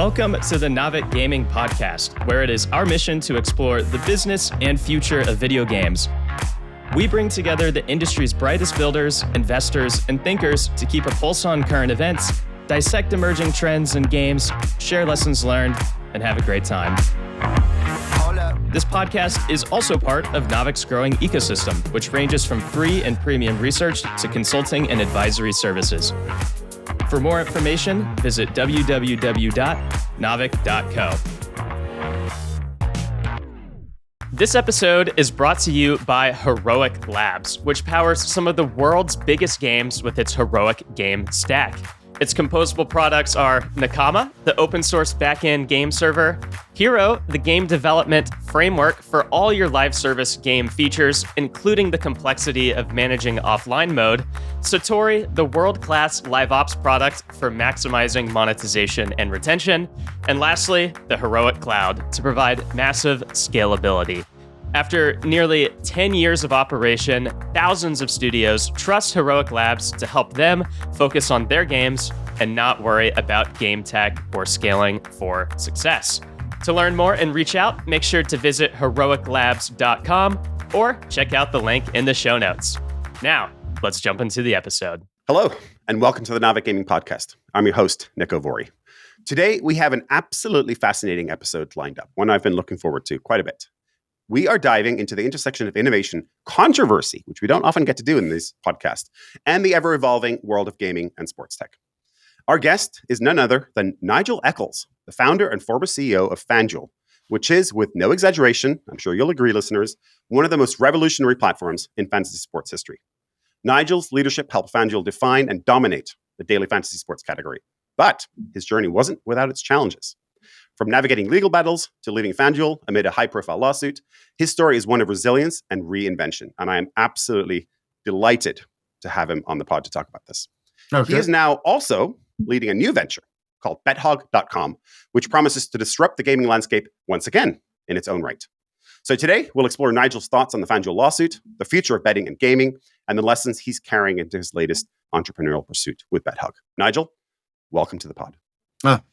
Welcome to the Naavik Gaming Podcast, where it is our mission to explore the business and future of video games. We bring together the industry's brightest builders, investors, and thinkers to keep a pulse on current events, dissect emerging trends in games, share lessons learned, and have a great time. This podcast is also part of Naavik's growing ecosystem, which ranges from free and premium research to consulting and advisory services. For more information, visit www.naavik.co. This episode is brought to you by Heroic Labs, which powers some of the world's biggest games with its Heroic game stack. Its composable products are Nakama, the open source backend game server, Hero, the game development framework for all your live service game features, including the complexity of managing offline mode, Satori, the world-class live ops product for maximizing monetization and retention, and lastly, the Heroic Cloud to provide massive scalability. After nearly 10 years of operation, thousands of studios trust Heroic Labs to help them focus on their games and not worry about game tech or scaling for success. To learn more and reach out, make sure to visit heroiclabs.com or check out the link in the show notes. Now, let's jump into the episode. Hello, and welcome to the Naavik Gaming Podcast. I'm your host, Niko Vuori. Today, we have an absolutely fascinating episode lined up, one I've been looking forward to quite a bit. We are diving into the intersection of innovation, controversy, which we don't often get to do in this podcast, and the ever-evolving world of gaming and sports tech. Our guest is none other than Nigel Eccles, the founder and former CEO of FanDuel, which is, with no exaggeration, I'm sure you'll agree, listeners, one of the most revolutionary platforms in fantasy sports history. Nigel's leadership helped FanDuel define and dominate the daily fantasy sports category, but his journey wasn't without its challenges. From navigating legal battles to leaving FanDuel amid a high-profile lawsuit, his story is one of resilience and reinvention, and I am absolutely delighted to have him on the pod to talk about this. Okay. He is now also leading a new venture called BetHog.com, which promises to disrupt the gaming landscape once again in its own right. So today, we'll explore Nigel's thoughts on the FanDuel lawsuit, the future of betting and gaming, and the lessons he's carrying into his latest entrepreneurial pursuit with BetHog. Nigel, welcome to the pod.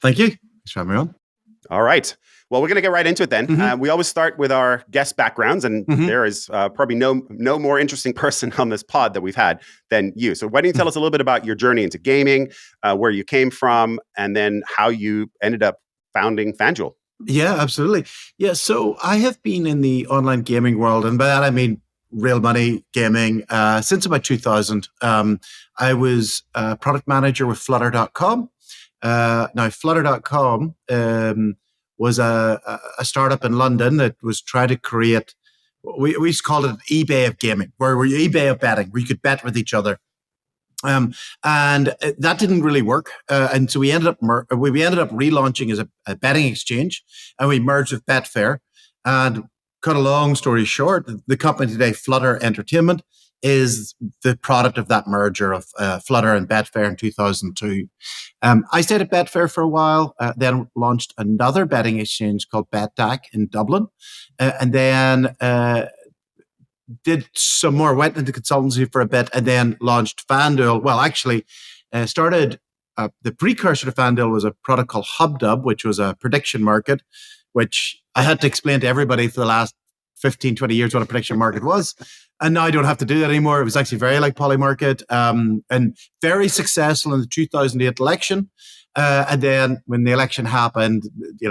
Thank you. Thanks for having me on. All right. Well, we're going to get right into it then. Mm-hmm. We always start with our guest backgrounds, and there is probably no more interesting person on this pod that we've had than you. So why don't you tell us a little bit about your journey into gaming, where you came from, and then how you ended up founding FanDuel? Yeah, absolutely. Yeah, so I have been in the online gaming world, and by that I mean real money gaming, since about 2000. I was a product manager with Flutter.com. Now, Flutter.com was a startup in London that was trying to create, we used to call it an eBay of gaming, where we're eBay of betting, where you could bet with each other. And that didn't really work. And so we ended up relaunching as a betting exchange, and we merged with Betfair. And cut a long story short, the company today, Flutter Entertainment, is the product of that merger of Flutter and Betfair in 2002. I stayed at Betfair for a while, then launched another betting exchange called Bet Hog in Dublin, and then did some more, went into consultancy for a bit, and then launched FanDuel. Well, actually, started the precursor to FanDuel was a product called HubDub, which was a prediction market, which I had to explain to everybody for the last 15, 20 years what a prediction market was. And now I don't have to do that anymore. It was actually very like Polymarket, and very successful in the 2008 election. And then when the election happened,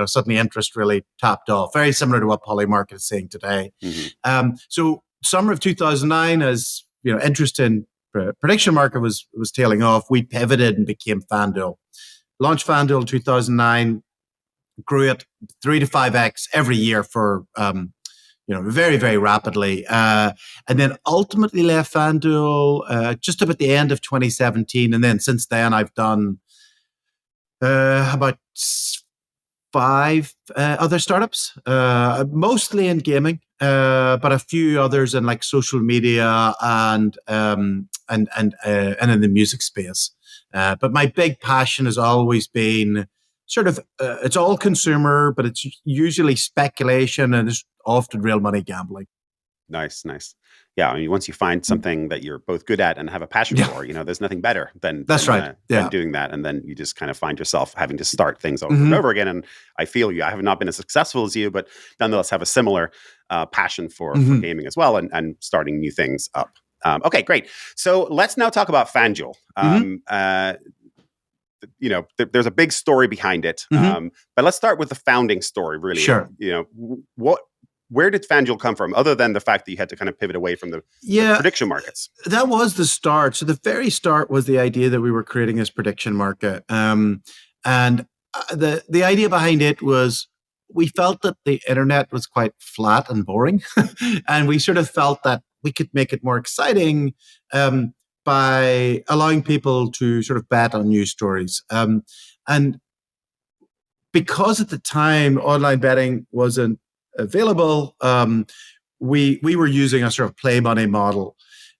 suddenly interest really tapped off. Very similar to what Polymarket is saying today. Mm-hmm. So summer of 2009, as interest in prediction market was tailing off, we pivoted and became FanDuel. Launched FanDuel in 2009, grew it 3 to 5x every year for very, very rapidly. And then ultimately left FanDuel just about the end of 2017. And then since then, I've done about 5 other startups, mostly in gaming, but a few others in like social media and in the music space. But my big passion has always been it's all consumer, but it's usually speculation and it's often real money gambling. Nice, nice. Yeah, I mean, once you find something that you're both good at and have a passion for, there's nothing better than than doing that. And then you just kind of find yourself having to start things over and over again. And I feel you. I have not been as successful as you, but nonetheless have a similar passion for gaming as well and starting new things up. Okay, great. So let's now talk about FanDuel. There's a big story behind it, but let's start with the founding story. Really, sure. Where did FanDuel come from, other than the fact that you had to kind of pivot away from the prediction markets? That was the start. So the very start was the idea that we were creating this prediction market. And the idea behind it was we felt that the internet was quite flat and boring. And we sort of felt that we could make it more exciting by allowing people to sort of bet on news stories. And because at the time, online betting wasn't available, we were using a sort of play money model.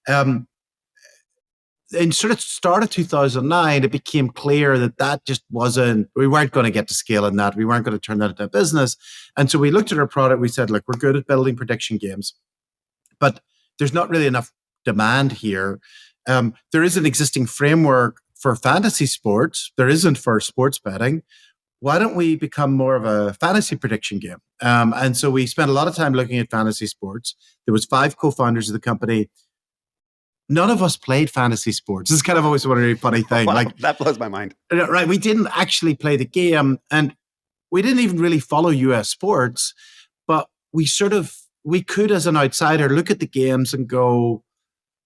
In sort of start of 2009, it became clear that just we weren't going to get to scale in that. We weren't going to turn that into a business. And so we looked at our product. We said, look, we're good at building prediction games, but there's not really enough demand here. There is an existing framework for fantasy sports. There isn't for sports betting. Why don't we become more of a fantasy prediction game? And so we spent a lot of time looking at fantasy sports. There was 5 co-founders of the company. None of us played fantasy sports. This is kind of always one really funny thing. Wow, that blows my mind. Right. We didn't actually play the game, and we didn't even really follow US sports, but we could, as an outsider, look at the games and go,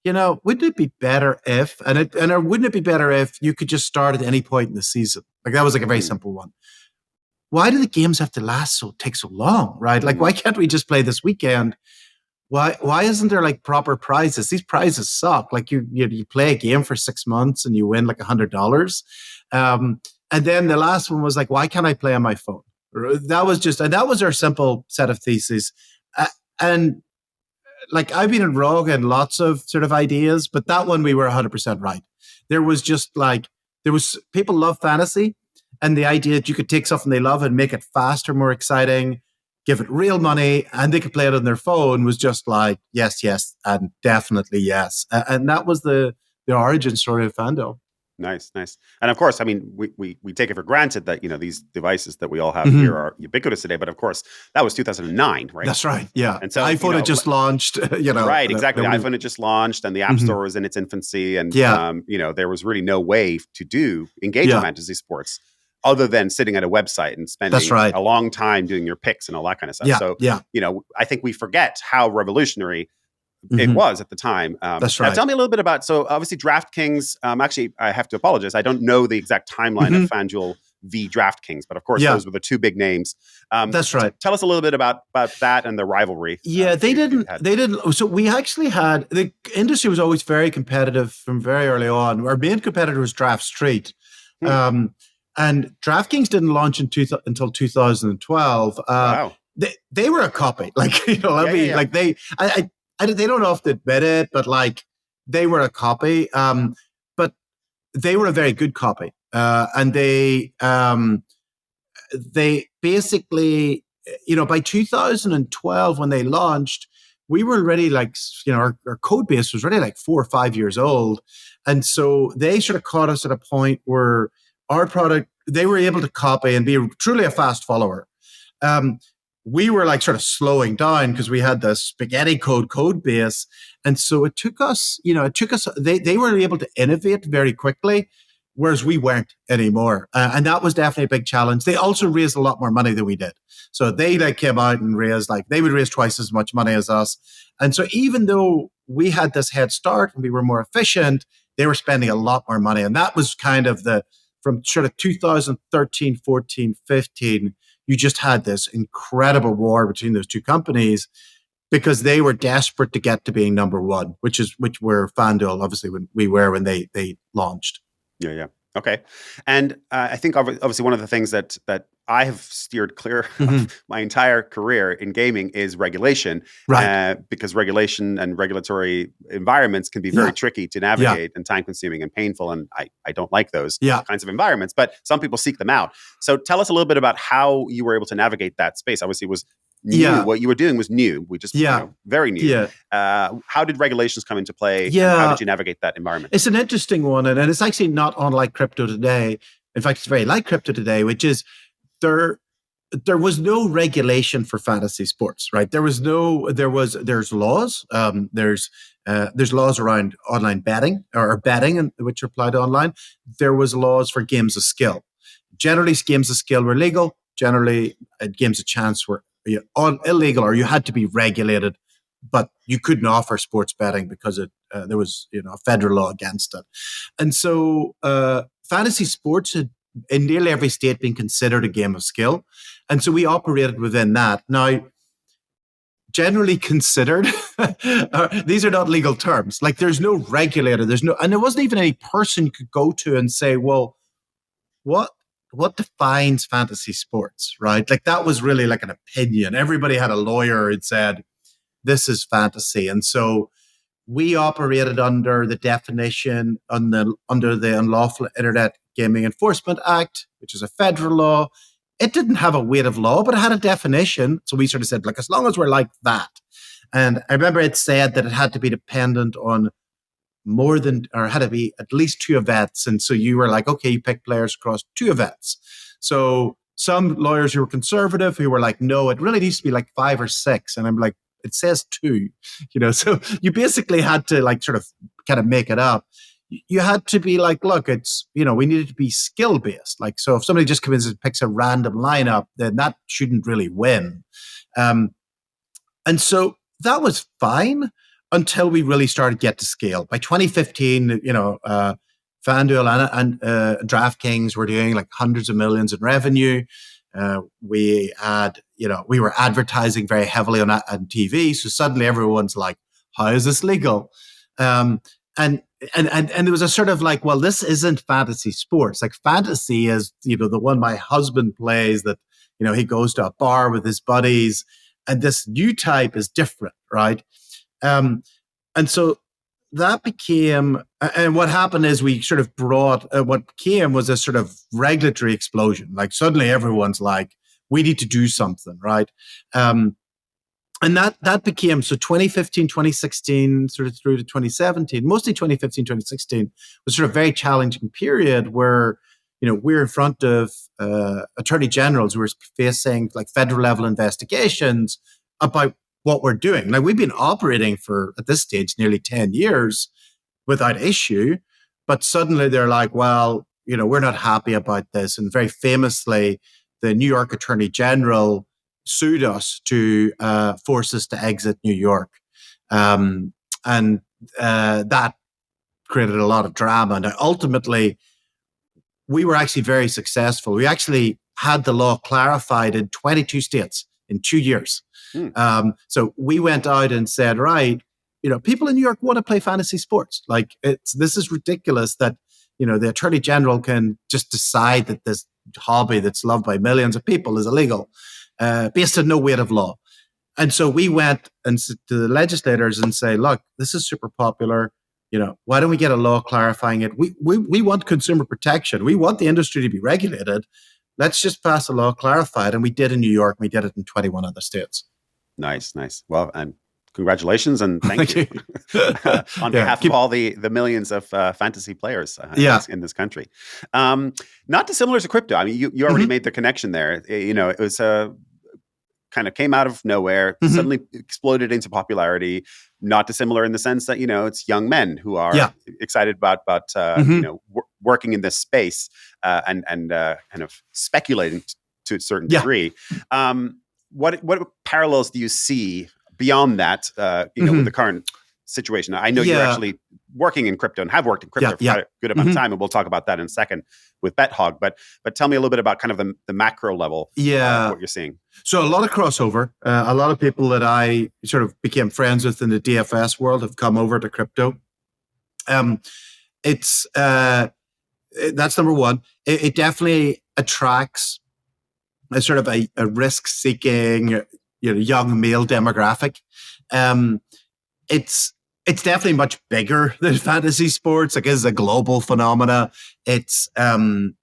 wouldn't it be better if, wouldn't it be better if you could just start at any point in the season? Like that was like a very simple one. Why do the games have to take so long, right? Like, why can't we just play this weekend? Why isn't there like proper prizes? These prizes suck. Like you play a game for 6 months and you win like $100. And then the last one was like, why can't I play on my phone? That was our simple set of theses. And like I've been in Rogue and lots of sort of ideas, but that one we were 100% right. There was people love fantasy, and the idea that you could take something they love and make it faster, more exciting, give it real money, and they could play it on their phone was just like, yes, and definitely yes. And that was the origin story of FanDuel. Nice. And of course, I mean, we take it for granted that, these devices that we all have here are ubiquitous today. But of course, that was 2009, right? That's right. Yeah. And so iPhone had just launched, Right, exactly. The iPhone had just launched and the App Store was in its infancy. And, there was really no way to engage in fantasy sports other than sitting at a website and spending a long time doing your picks and all that kind of stuff. I think we forget how revolutionary it was at the time. That's right. Now tell me a little bit about, so obviously DraftKings, actually, I have to apologize. I don't know the exact timeline of FanDuel v. DraftKings, but of course, those were the 2 big names. That's right. Tell us a little bit about that and the rivalry. Yeah, they didn't. So we actually had, the industry was always very competitive from very early on. Our main competitor was Draft Street. And DraftKings didn't launch until 2012. Wow. They were a copy. Like, like they don't often admit it, but like they were a copy. But they were a very good copy. And they basically, by 2012 when they launched, we were already like, our code base was already like 4 or 5 years old. And so they sort of caught us at a point where our product, they were able to copy and be truly a fast follower. We were like sort of slowing down because we had the spaghetti code base. And so it took us, they were able to innovate very quickly, whereas we weren't anymore. And that was definitely a big challenge. They also raised a lot more money than we did. So they came out and raised, they would raise twice as much money as us. And so even though we had this head start and we were more efficient, they were spending a lot more money. And that was kind of from sort of 2013, 14, 15, you just had this incredible war between those 2 companies because they were desperate to get to being number 1, which were FanDuel, obviously, when they launched. Yeah. Okay. And I think obviously one of the things that I have steered clear of my entire career in gaming is regulation, right? Because regulation and regulatory environments can be very tricky to navigate and time consuming and painful. And I don't like those kinds of environments, but some people seek them out. So tell us a little bit about how you were able to navigate that space. Obviously, it was new. What you were doing was new. We just, very new. Yeah. How did regulations come into play? Yeah. And how did you navigate that environment? It's an interesting one. And it's actually not unlike crypto today. In fact, it's very like crypto today, which is there was no regulation for fantasy sports, right? There's laws. There's laws around online betting or betting, which apply to online. There was laws for games of skill. Generally, games of skill were legal. Generally, games of chance were illegal, or you had to be regulated, but you couldn't offer sports betting because there was a federal law against it. And so fantasy sports had in nearly every state been considered a game of skill. And so we operated within that. Now, generally considered, these are not legal terms. Like there's no regulator, and there wasn't even any person you could go to and say, well, what defines fantasy sports, right? Like that was really like an opinion. Everybody had a lawyer who said, this is fantasy. And so we operated under the definition under the Unlawful Internet Gaming Enforcement Act, which is a federal law. It didn't have a weight of law, but it had a definition. So we sort of said, like, as long as we're like that. And I remember it said that it had to be dependent on had to be at least 2 events. And so you were like, okay, you pick players across 2 events. So some lawyers who were conservative who were like, no, it really needs to be like 5 or 6. And I'm like, it says 2, so you basically had to like sort of kind of make it up. You had to be like, look, it's, we needed to be skill based. Like, so if somebody just comes in and picks a random lineup, then that shouldn't really win. And so that was fine until we really started to get to scale. By 2015, FanDuel and DraftKings were doing like hundreds of millions in revenue. We were advertising very heavily on TV. So suddenly everyone's like, how is this legal? And there was a sort of like, well, this isn't fantasy sports. Like fantasy is, the one my husband plays that, he goes to a bar with his buddies, and this new type is different, right? And so that became, and what happened is we sort of brought, what came was a sort of regulatory explosion. Like suddenly everyone's like, we need to do something, right? And that became, so 2015, 2016, sort of through to 2017, mostly 2015, 2016 was sort of a very challenging period where, we're in front of attorney generals who were facing like federal level investigations about what we're doing. Like we've been operating for, at this stage, nearly 10 years without issue, but suddenly they're like, well, we're not happy about this. And very famously, the New York Attorney General sued us to force us to exit New York. And that created a lot of drama. And ultimately, we were actually very successful. We actually had the law clarified in 22 states in 2 years. So we went out and said, right, people in New York want to play fantasy sports. Like this is ridiculous that, the Attorney General can just decide that this hobby that's loved by millions of people is illegal, based on no weight of law. And so we went to the legislators and say, look, this is super popular. Why don't we get a law clarifying it? We want consumer protection. We want the industry to be regulated. Let's just pass a law, clarify it. And we did in New York. We did it in 21 other states. Nice. Well, and congratulations and thank you. On behalf of all the millions of fantasy players in this country. Not dissimilar to crypto. I mean, you already made the connection there. It was kind of came out of nowhere, suddenly exploded into popularity. Not dissimilar in the sense that, it's young men who are excited about working in this space and kind of speculating to a certain degree. What parallels do you see beyond that, with the current situation? I know you're actually working in crypto and have worked in crypto for a good amount of time, and we'll talk about that in a second with Bet Hog. But tell me a little bit about kind of the macro level of what you're seeing. So a lot of crossover. A lot of people that I sort of became friends with in the DFS world have come over to crypto. That's number one. It definitely attracts a sort of a risk-seeking, young male demographic. It's definitely much bigger than fantasy sports. Like it's a global phenomena. It's and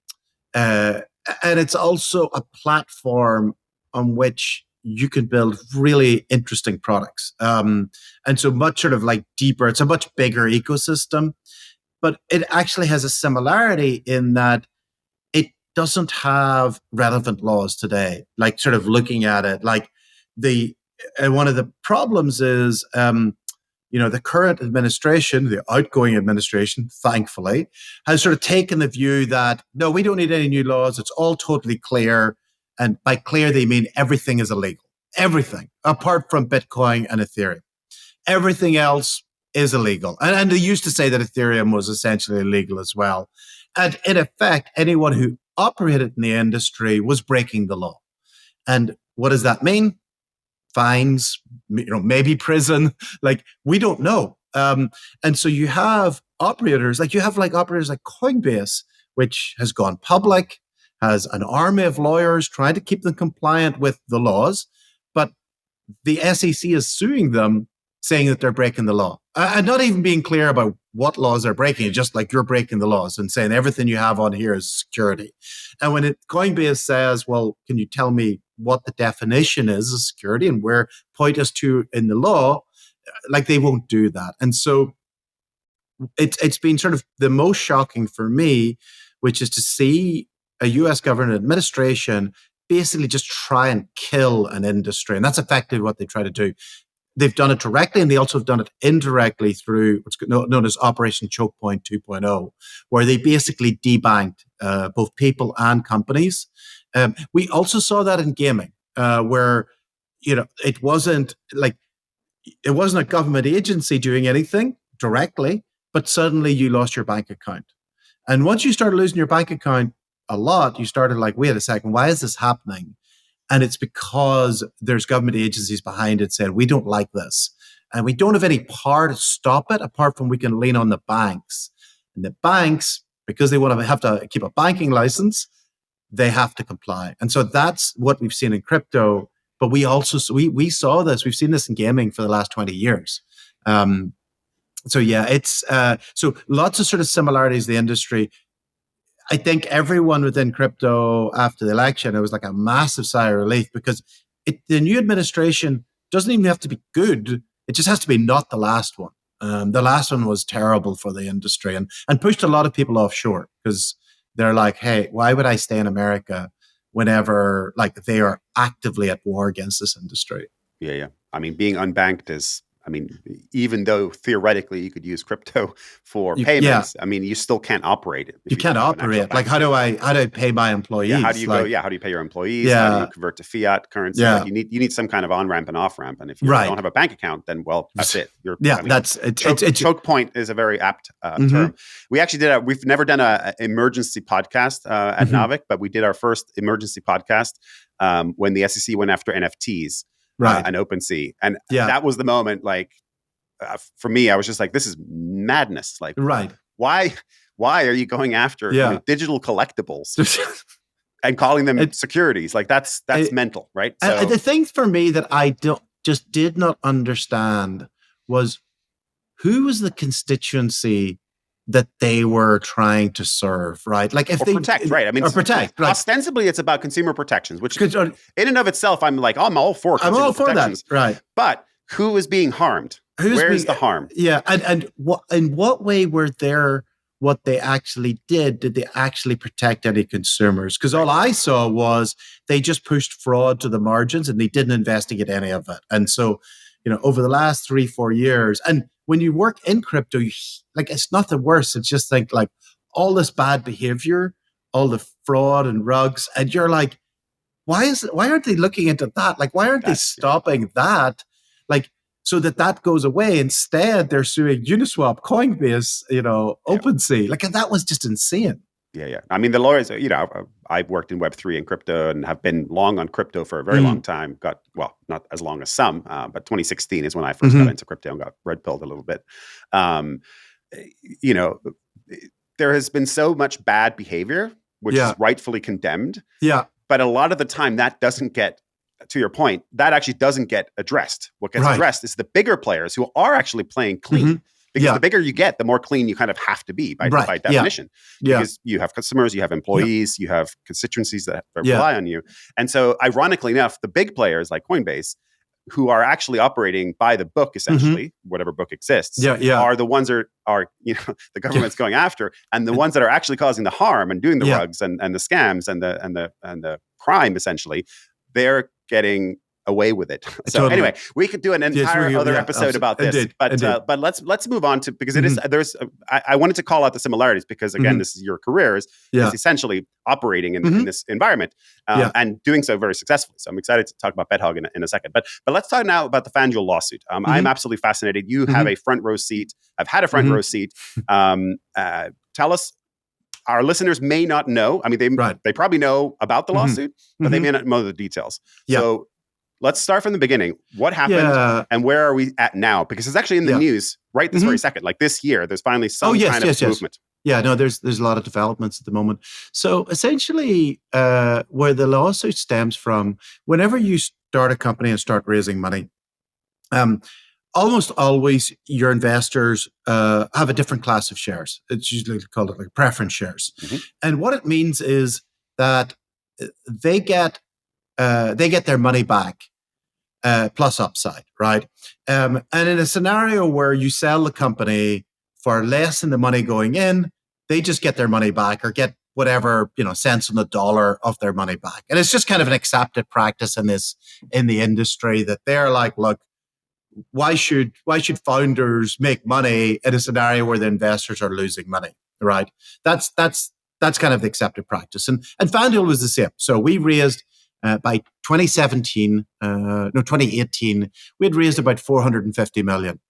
it's also a platform on which you can build really interesting products. And so much sort of like deeper, it's a much bigger ecosystem, but it actually has a similarity in that it doesn't have relevant laws today. Like sort of looking at it, like one of the problems is, the current administration, the outgoing administration, thankfully, has sort of taken the view that, no, we don't need any new laws. It's all totally clear. And by clear, they mean everything is illegal. Everything, apart from Bitcoin and Ethereum. Everything else is illegal. And they used to say that Ethereum was essentially illegal as well. And in effect, anyone who operated in the industry was breaking the law. And what does that mean? Fines, maybe prison. Like, we don't know. And so you have operators like Coinbase, which has gone public, has an army of lawyers trying to keep them compliant with the laws, but the SEC is suing them, saying that they're breaking the law, and not even being clear about what laws they're breaking. It's just like, you're breaking the laws, and saying everything you have on here is security. And when Coinbase says, well, can you tell me what the definition is of security and where point us to in the law, like, they won't do that. And so it's been sort of the most shocking for me, which is to see a US government administration basically just try and kill an industry. And that's effectively what they try to do. They've done it directly, and they also have done it indirectly through what's known as Operation Choke Point 2.0, where they basically debanked both people and companies. We also saw that in gaming, where it wasn't a government agency doing anything directly, but suddenly you lost your bank account. And once you started losing your bank account a lot, you started like, wait a second, why is this happening? And it's because there's government agencies behind it saying, we don't like this. And we don't have any power to stop it, apart from we can lean on the banks. And the banks, because they have to keep a banking license, they have to comply. And so that's what we've seen in crypto. But we also, we saw this, we've seen this in gaming for the last 20 years. So lots of sort of similarities in the industry. I think everyone within crypto after the election, it was like a massive sigh of relief, because the new administration doesn't even have to be good. It just has to be not the last one. The last one was terrible for the industry and pushed a lot of people offshore, because they're like, hey, why would I stay in America whenever like they are actively at war against this industry? Yeah. I mean, being unbanked is, even though theoretically you could use crypto for payments, you still can't operate it. You can't operate. Like, how do I pay my employees? Yeah, how do you go? Yeah, how do you pay your employees? Yeah. How do you convert to fiat currency? Yeah. Like, you need some kind of on-ramp and off-ramp. And if you don't have a bank account, then, well, that's it. Choke point is a very apt term. We've never done an emergency podcast at Naavik, but we did our first emergency podcast when the SEC went after NFTs. Right. And OpenSea. And that was the moment, like, for me, I was just like, this is madness. Like, why are you going after digital collectibles and calling them securities? Like, that's mental, right? So, the thing for me that I did not understand was, who was the constituency that they were trying to serve, right? Like, if they protect, right? Protect. Right. Ostensibly, it's about consumer protections, which in and of itself, I'm like, I'm all for consumer protections. That, right? But who is being harmed? Where's the harm? Yeah, and in what way were there? What they actually did they actually protect any consumers? Because all I saw was they just pushed fraud to the margins, and they didn't investigate any of it. And so, over the last 3-4 years, and when you work in crypto, it's nothing worse. It's just like all this bad behavior, all the fraud and rugs, and you're like, why aren't they looking into that? Like, why aren't they stopping that? Like, so that goes away. Instead, they're suing Uniswap, Coinbase, OpenSea. Like, that was just insane. Yeah. I mean, the lawyers, I've worked in Web3 and crypto and have been long on crypto for a very long time. Not as long as some, but 2016 is when I first got into crypto and got red-pilled a little bit. There has been so much bad behavior, which is rightfully condemned. Yeah. But a lot of the time that doesn't get, to your point, that actually doesn't get addressed. What gets addressed is the bigger players who are actually playing clean. Because the bigger you get, the more clean you kind of have to be by definition. Because you have customers, you have employees, you have constituencies that rely on you. And so ironically enough, the big players like Coinbase, who are actually operating by the book, essentially, whatever book exists, are the ones that are the government's going after, and the ones that are actually causing the harm and doing the rugs and the scams and the crime, essentially, they're getting away with it. So anyway, we could do an entire other episode about this, but let's move on to, because it is I wanted to call out the similarities because again, this is your careers is essentially operating in this environment and doing so very successfully. So I'm excited to talk about BetHog in a second, but let's talk now about the FanDuel lawsuit. I'm absolutely fascinated. You have a front row seat. I've had a front row seat. Tell us. Our listeners may not know. I mean, they probably know about the lawsuit, but they may not know the details. So let's start from the beginning. What happened and where are we at now? Because it's actually in the news right this very second. Like this year, there's finally some kind of movement. Yeah, no, there's a lot of developments at the moment. So essentially, where the lawsuit stems from, whenever you start a company and start raising money, almost always your investors have a different class of shares. It's usually called like preference shares. And what it means is that they get their money back plus upside, right? And in a scenario where you sell the company for less than the money going in, they just get their money back or get whatever, cents on the dollar of their money back. And it's just kind of an accepted practice in the industry that they're like, look, why should founders make money in a scenario where the investors are losing money, right? That's kind of the accepted practice. And FanDuel was the same. So we raised by 2018, we had raised about 450 million.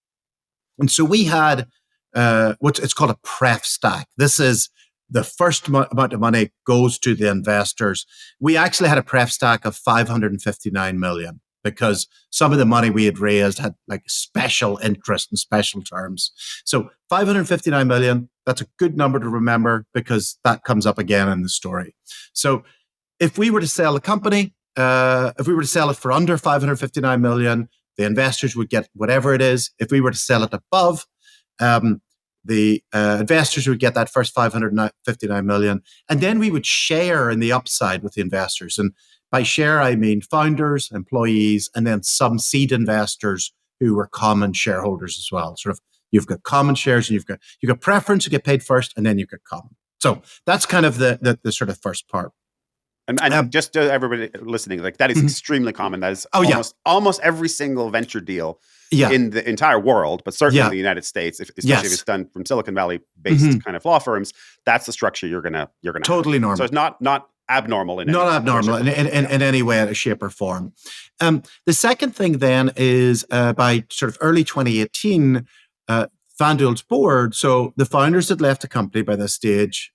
And so we had it's called a pref stack. This is the first amount of money goes to the investors. We actually had a pref stack of 559 million because some of the money we had raised had like special interest and special terms. So 559 million, that's a good number to remember because that comes up again in the story. So if we were to sell a company, if we were to sell it for under 559 million, the investors would get whatever it is. If we were to sell it above, the investors would get that first 559 million. And then we would share in the upside with the investors. And by share, I mean founders, employees, and then some seed investors who were common shareholders as well. Sort of, you've got common shares and you've got preference, you get paid first, and then you've got common. So that's kind of the sort of first part. And just to everybody listening, like that is extremely common. That is almost every single venture deal in the entire world, but certainly in the United States, especially if it's done from Silicon Valley based kind of law firms, that's the structure you're gonna totally have. normal. So it's not abnormal in any way, shape, or form. The second thing then is by sort of early 2018, FanDuel's board. So the founders had left the company by this stage.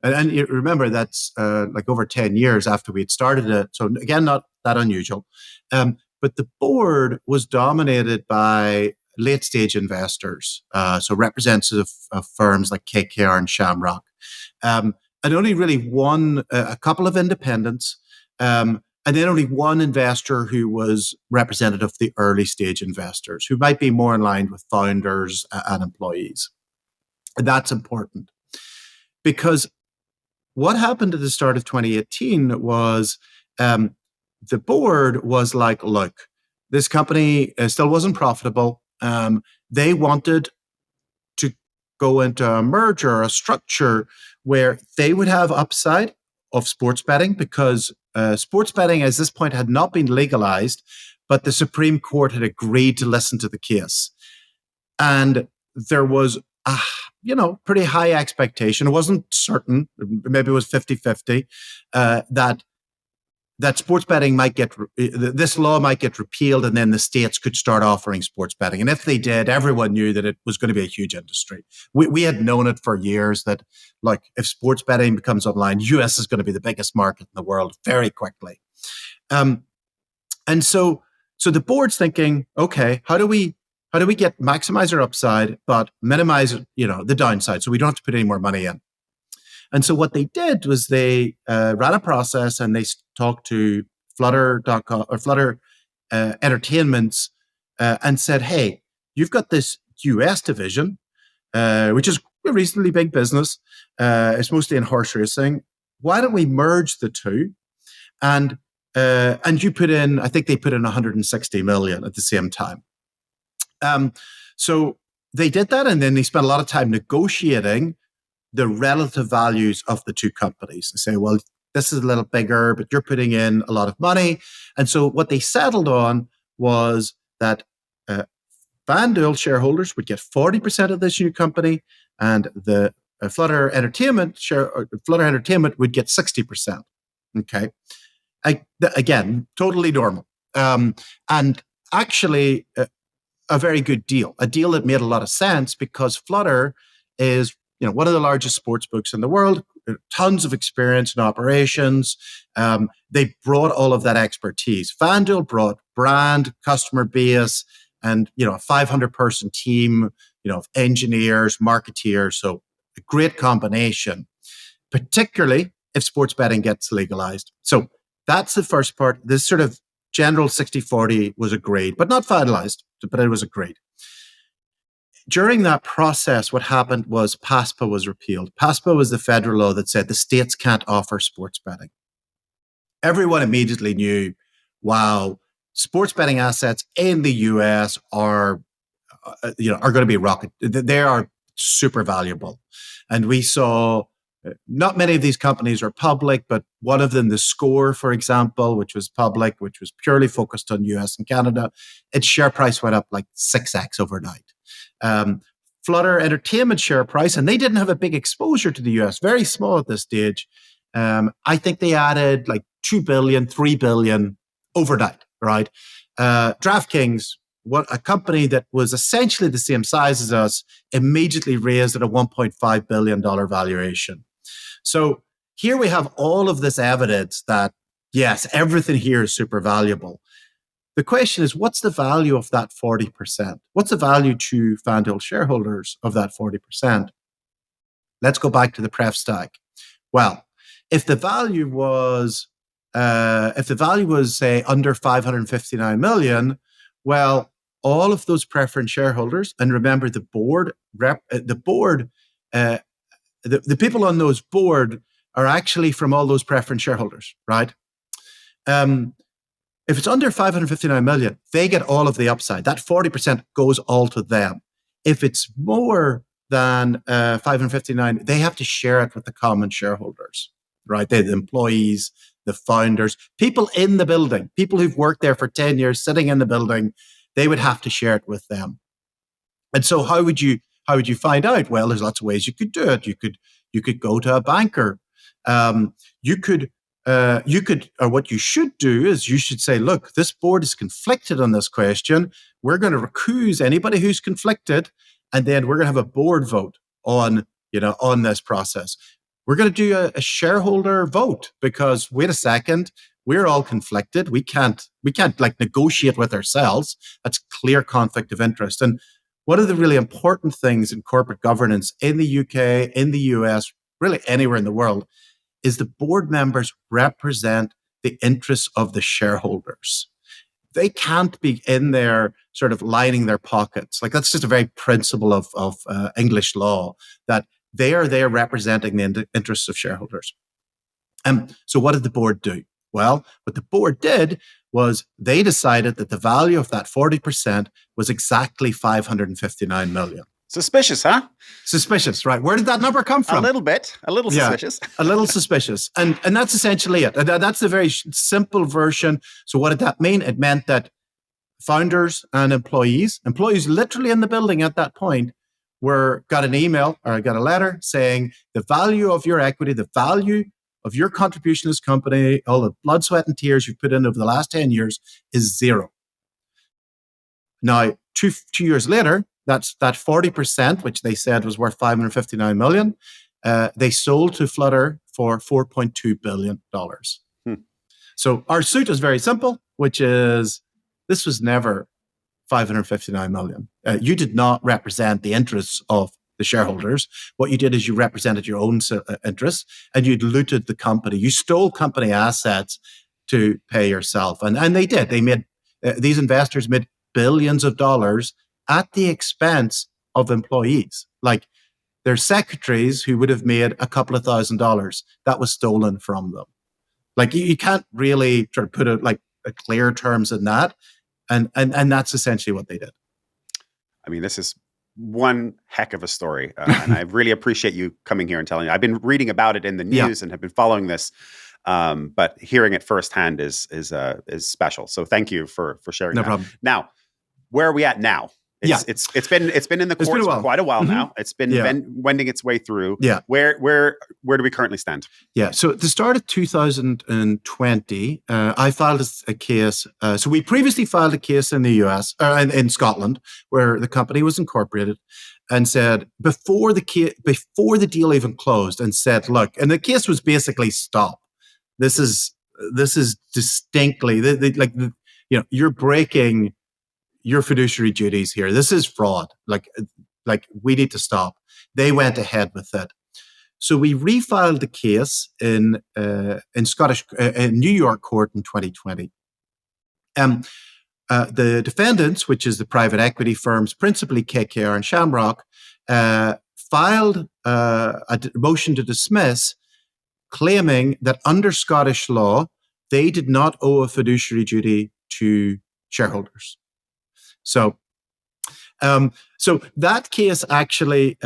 And you remember that's like over 10 years after we had started it. So again, not that unusual. But the board was dominated by late stage investors. So representatives of firms like KKR and Shamrock. And only really a couple of independents. And then only one investor who was representative of the early stage investors, who might be more in line with founders and employees. And that's important because what happened at the start of 2018 was the board was like, look, this company still wasn't profitable. They wanted to go into a merger, a structure where they would have upside of sports betting because sports betting at this point had not been legalized, but the Supreme Court had agreed to listen to the case. And there was pretty high expectation. It wasn't certain, maybe it was 50-50, that sports betting this law might get repealed and then the states could start offering sports betting. And if they did, everyone knew that it was going to be a huge industry. We had known it for years that, like, if sports betting becomes online, US is going to be the biggest market in the world very quickly. And so the board's thinking, okay, how do we maximize our upside, but minimize, the downside, so we don't have to put any more money in? And so what they did was they ran a process and they talked to Flutter.com or Flutter Entertainments and said, hey, you've got this US division, which is a reasonably big business. It's mostly in horse racing. Why don't we merge the two? And you put in, I think they put in 160 million at the same time. So they did that, and then they spent a lot of time negotiating the relative values of the two companies. They say, well, this is a little bigger, but you're putting in a lot of money. And so what they settled on was that FanDuel shareholders would get 40% of this new company, and the Flutter Entertainment would get 60%. Okay. Again, totally normal. And actually a very good deal, a deal that made a lot of sense because Flutter is, one of the largest sports books in the world, tons of experience in operations. They brought all of that expertise. FanDuel brought brand, customer base, and, a 500-person team, of engineers, marketeers. So a great combination, particularly if sports betting gets legalized. So that's the first part. This sort of general 60-40 was agreed, but not finalized, but it was agreed. During that process, what happened was PASPA was repealed. PASPA was the federal law that said the states can't offer sports betting. Everyone immediately knew, wow, sports betting assets in the US are going to be rocket. They are super valuable. And we saw not many of these companies are public, but one of them, the Score, for example, which was public, which was purely focused on US and Canada, its share price went up like 6x overnight. Flutter Entertainment share price, and they didn't have a big exposure to the US, very small at this stage. I think they added like 2 billion, 3 billion overnight, right? DraftKings, a company that was essentially the same size as us, immediately raised at a $1.5 billion valuation. So here we have all of this evidence that, yes, everything here is super valuable. The question is, what's the value of that 40%? What's the value to FanDuel shareholders of that 40%? Let's go back to the pref stack. Well, if the value was, say, under 559 million, well, all of those preference shareholders, and remember the people on those board are actually from all those preference shareholders, right? If it's under 559 million, they get all of the upside. That 40% goes all to them. If it's more than 559, they have to share it with the common shareholders, right? The employees, the founders, people in the building, people who've worked there for 10 years, sitting in the building, they would have to share it with them. And so how would you find out? Well, there's lots of ways you could do it. You could go to a banker. Or what you should do is you should say, look, this board is conflicted on this question. We're going to recuse anybody who's conflicted, and then we're going to have a board vote on this process. We're going to do a shareholder vote because, wait a second, we're all conflicted. We can't like negotiate with ourselves. That's clear conflict of interest. And one of the really important things in corporate governance in the UK, in the US, really anywhere in the world, is the board members represent the interests of the shareholders. They can't be in there sort of lining their pockets. Like that's just a very principle of English law, that they are there representing the interests of shareholders. So what did the board do? Well, what the board did was they decided that the value of that 40% was exactly 559 million. Suspicious, huh? Suspicious, right? Where did that number come from? A little bit. A little suspicious. A little suspicious. And that's essentially it. That's the very simple version. So what did that mean? It meant that founders and employees literally in the building at that point, got an email or got a letter saying the value of your equity, the value of your contribution to this company, all the blood, sweat, and tears you've put in over the last 10 years is zero. Now, two years later, that's that 40%, which they said was worth 559 million. They sold to Flutter for $4.2 billion. So our suit is very simple, which is this was never 559 million. You did not represent the interests of the shareholders. What you did is you represented your own interests, and you looted the company. You stole company assets to pay yourself. And they did. They made these investors made billions of dollars at the expense of employees. Like their secretaries who would have made a couple of $1,000 that was stolen from them. Like you can't really try to put a clear terms in that. And that's essentially what they did. I mean, this is one heck of a story. And I really appreciate you coming here and telling me. I've been reading about it in the news and have been following this. But hearing it firsthand is special. So thank you for sharing that. No problem. Now, where are we at now? It's been in the courts for quite a while now. It's been wending its way through. Yeah. Where do we currently stand? Yeah. So at the start of 2020, I filed a case. So we previously filed a case in the US, in Scotland, where the company was incorporated, and said before the deal even closed, and said, look, and the case was basically stop. This is distinctly you're breaking your fiduciary duties here. This is fraud. Like we need to stop. They went ahead with it. So we refiled the case in New York court in 2020. The defendants, which is the private equity firms, principally KKR and Shamrock, filed a motion to dismiss, claiming that under Scottish law, they did not owe a fiduciary duty to shareholders. So that case actually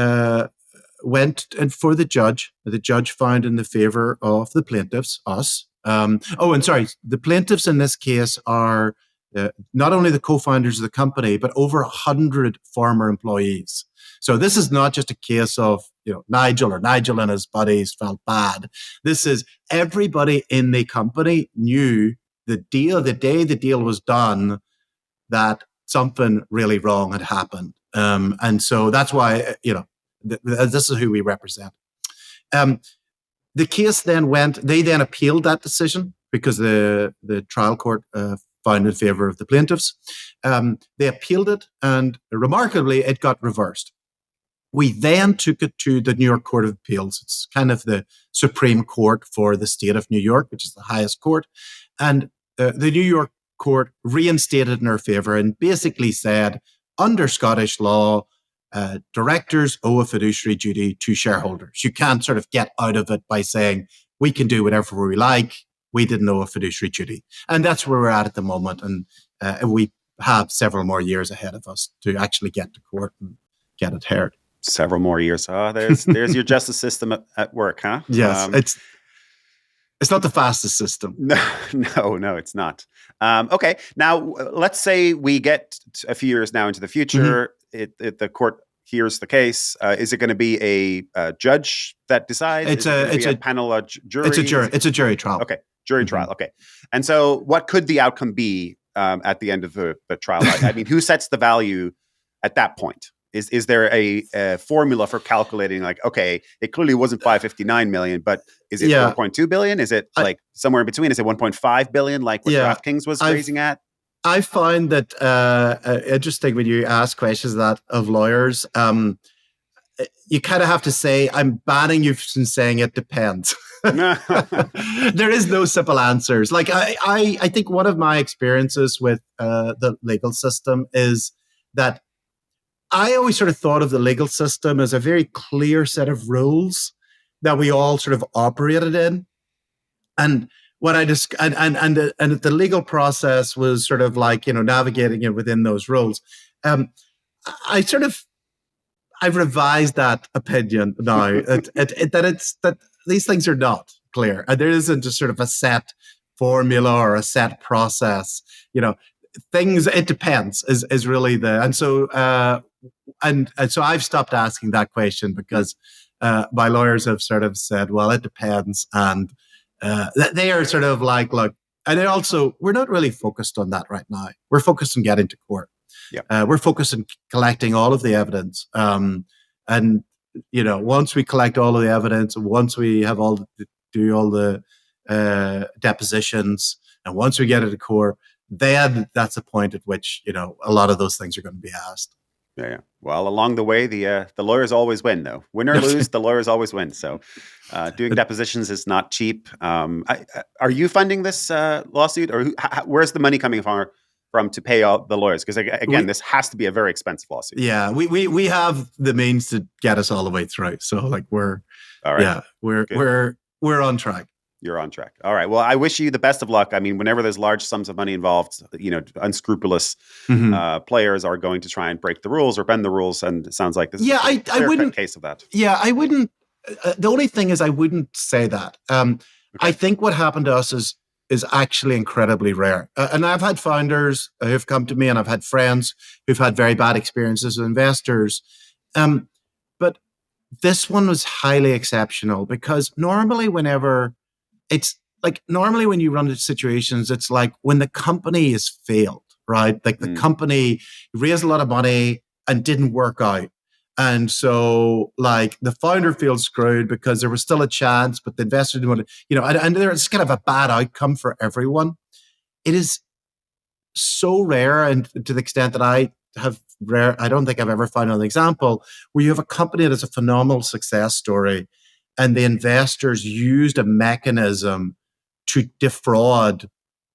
went for the judge. The judge found in the favor of the plaintiffs, us. The plaintiffs in this case are not only the co-founders of the company, but over 100 former employees. So this is not just a case of Nigel and his buddies felt bad. This is everybody in the company knew the day the deal was done, that something really wrong had happened. And so that's why, this is who we represent. The case they then appealed that decision because the trial court found in favor of the plaintiffs. They appealed it, and remarkably, it got reversed. We then took it to the New York Court of Appeals. It's kind of the Supreme Court for the state of New York, which is the highest court. And the New York court reinstated in our favor and basically said, under Scottish law, directors owe a fiduciary duty to shareholders. You can't sort of get out of it by saying, we can do whatever we like. We didn't owe a fiduciary duty. And that's where we're at the moment. And we have several more years ahead of us to actually get to court and get it heard. Several more years. Oh, there's your justice system at work, huh? Yes, it's not the fastest system. No, it's not. Okay, now let's say we get a few years now into the future. Mm-hmm. The court hears the case. Is it going to be a judge that decides? It's a panel, a jury. It's a jury trial. Okay, jury trial. Okay, and so what could the outcome be at the end of the trial? I mean, who sets the value at that point? Is there a formula for calculating, like, okay, it clearly wasn't 559 million, but is it 4.2 billion? Is it somewhere in between? Is it 1.5 billion, like what DraftKings was raising at? I find that interesting when you ask questions of lawyers. You kind of have to say, I'm banning you from saying it depends. There is no simple answers. Like I think one of my experiences with the legal system is that I always sort of thought of the legal system as a very clear set of rules that we all sort of operated in. And what I just and the legal process was sort of like, navigating it within those rules. I've revised that opinion now that these things are not clear. And there isn't just sort of a set formula or a set process. Things, it depends is really and so I've stopped asking that question because my lawyers have sort of said, well, it depends. And they are sort of like, look, and then also, we're not really focused on that right now. We're focused on getting to court. Yeah. We're focused on collecting all of the evidence. Once we collect all of the evidence, once we have do all the depositions, and once we get it to court, then that's a point at which, a lot of those things are going to be asked. Yeah. Well, along the way, the lawyers always win, though. Win or lose, the lawyers always win. So doing depositions is not cheap. Are you funding this lawsuit, or where's the money coming from? from to pay all the lawyers? Because again, this has to be a very expensive lawsuit. Yeah, we have the means to get us all the way through. So like we're all right. Yeah, we're on track. You're on track. All right. Well, I wish you the best of luck. I mean, whenever there's large sums of money involved, unscrupulous players are going to try and break the rules or bend the rules. And it sounds like this is a clear case of that. Yeah, I wouldn't. The only thing is I wouldn't say that. Okay. I think what happened to us is actually incredibly rare. And I've had founders who've come to me, and I've had friends who've had very bad experiences with investors. But this one was highly exceptional, because normally when you run into situations, it's like when the company is failed, right? Like the company raised a lot of money and didn't work out. And so like the founder feels screwed because there was still a chance, but the investor didn't want to, and there's kind of a bad outcome for everyone. It is so rare, and to the extent that I don't think I've ever found an example where you have a company that's a phenomenal success story and the investors used a mechanism to defraud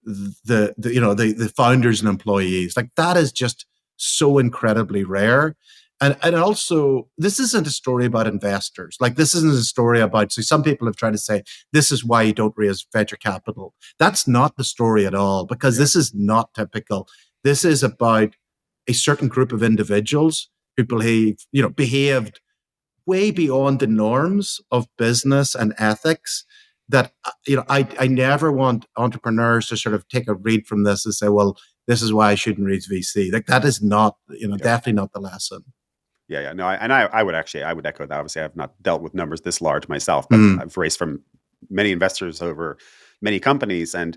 the founders and employees. Like that is just so incredibly rare. And also, this isn't a story about investors. Like this isn't a story about, so some people have tried to say, this is why you don't raise venture capital. That's not the story at all, because this is not typical. This is about a certain group of individuals who behaved way beyond the norms of business and ethics that, I never want entrepreneurs to sort of take a read from this and say, well, this is why I shouldn't raise VC. Like that is not, definitely not the lesson. Yeah. No, I would echo that. Obviously, I've not dealt with numbers this large myself, but I've raised from many investors over many companies. And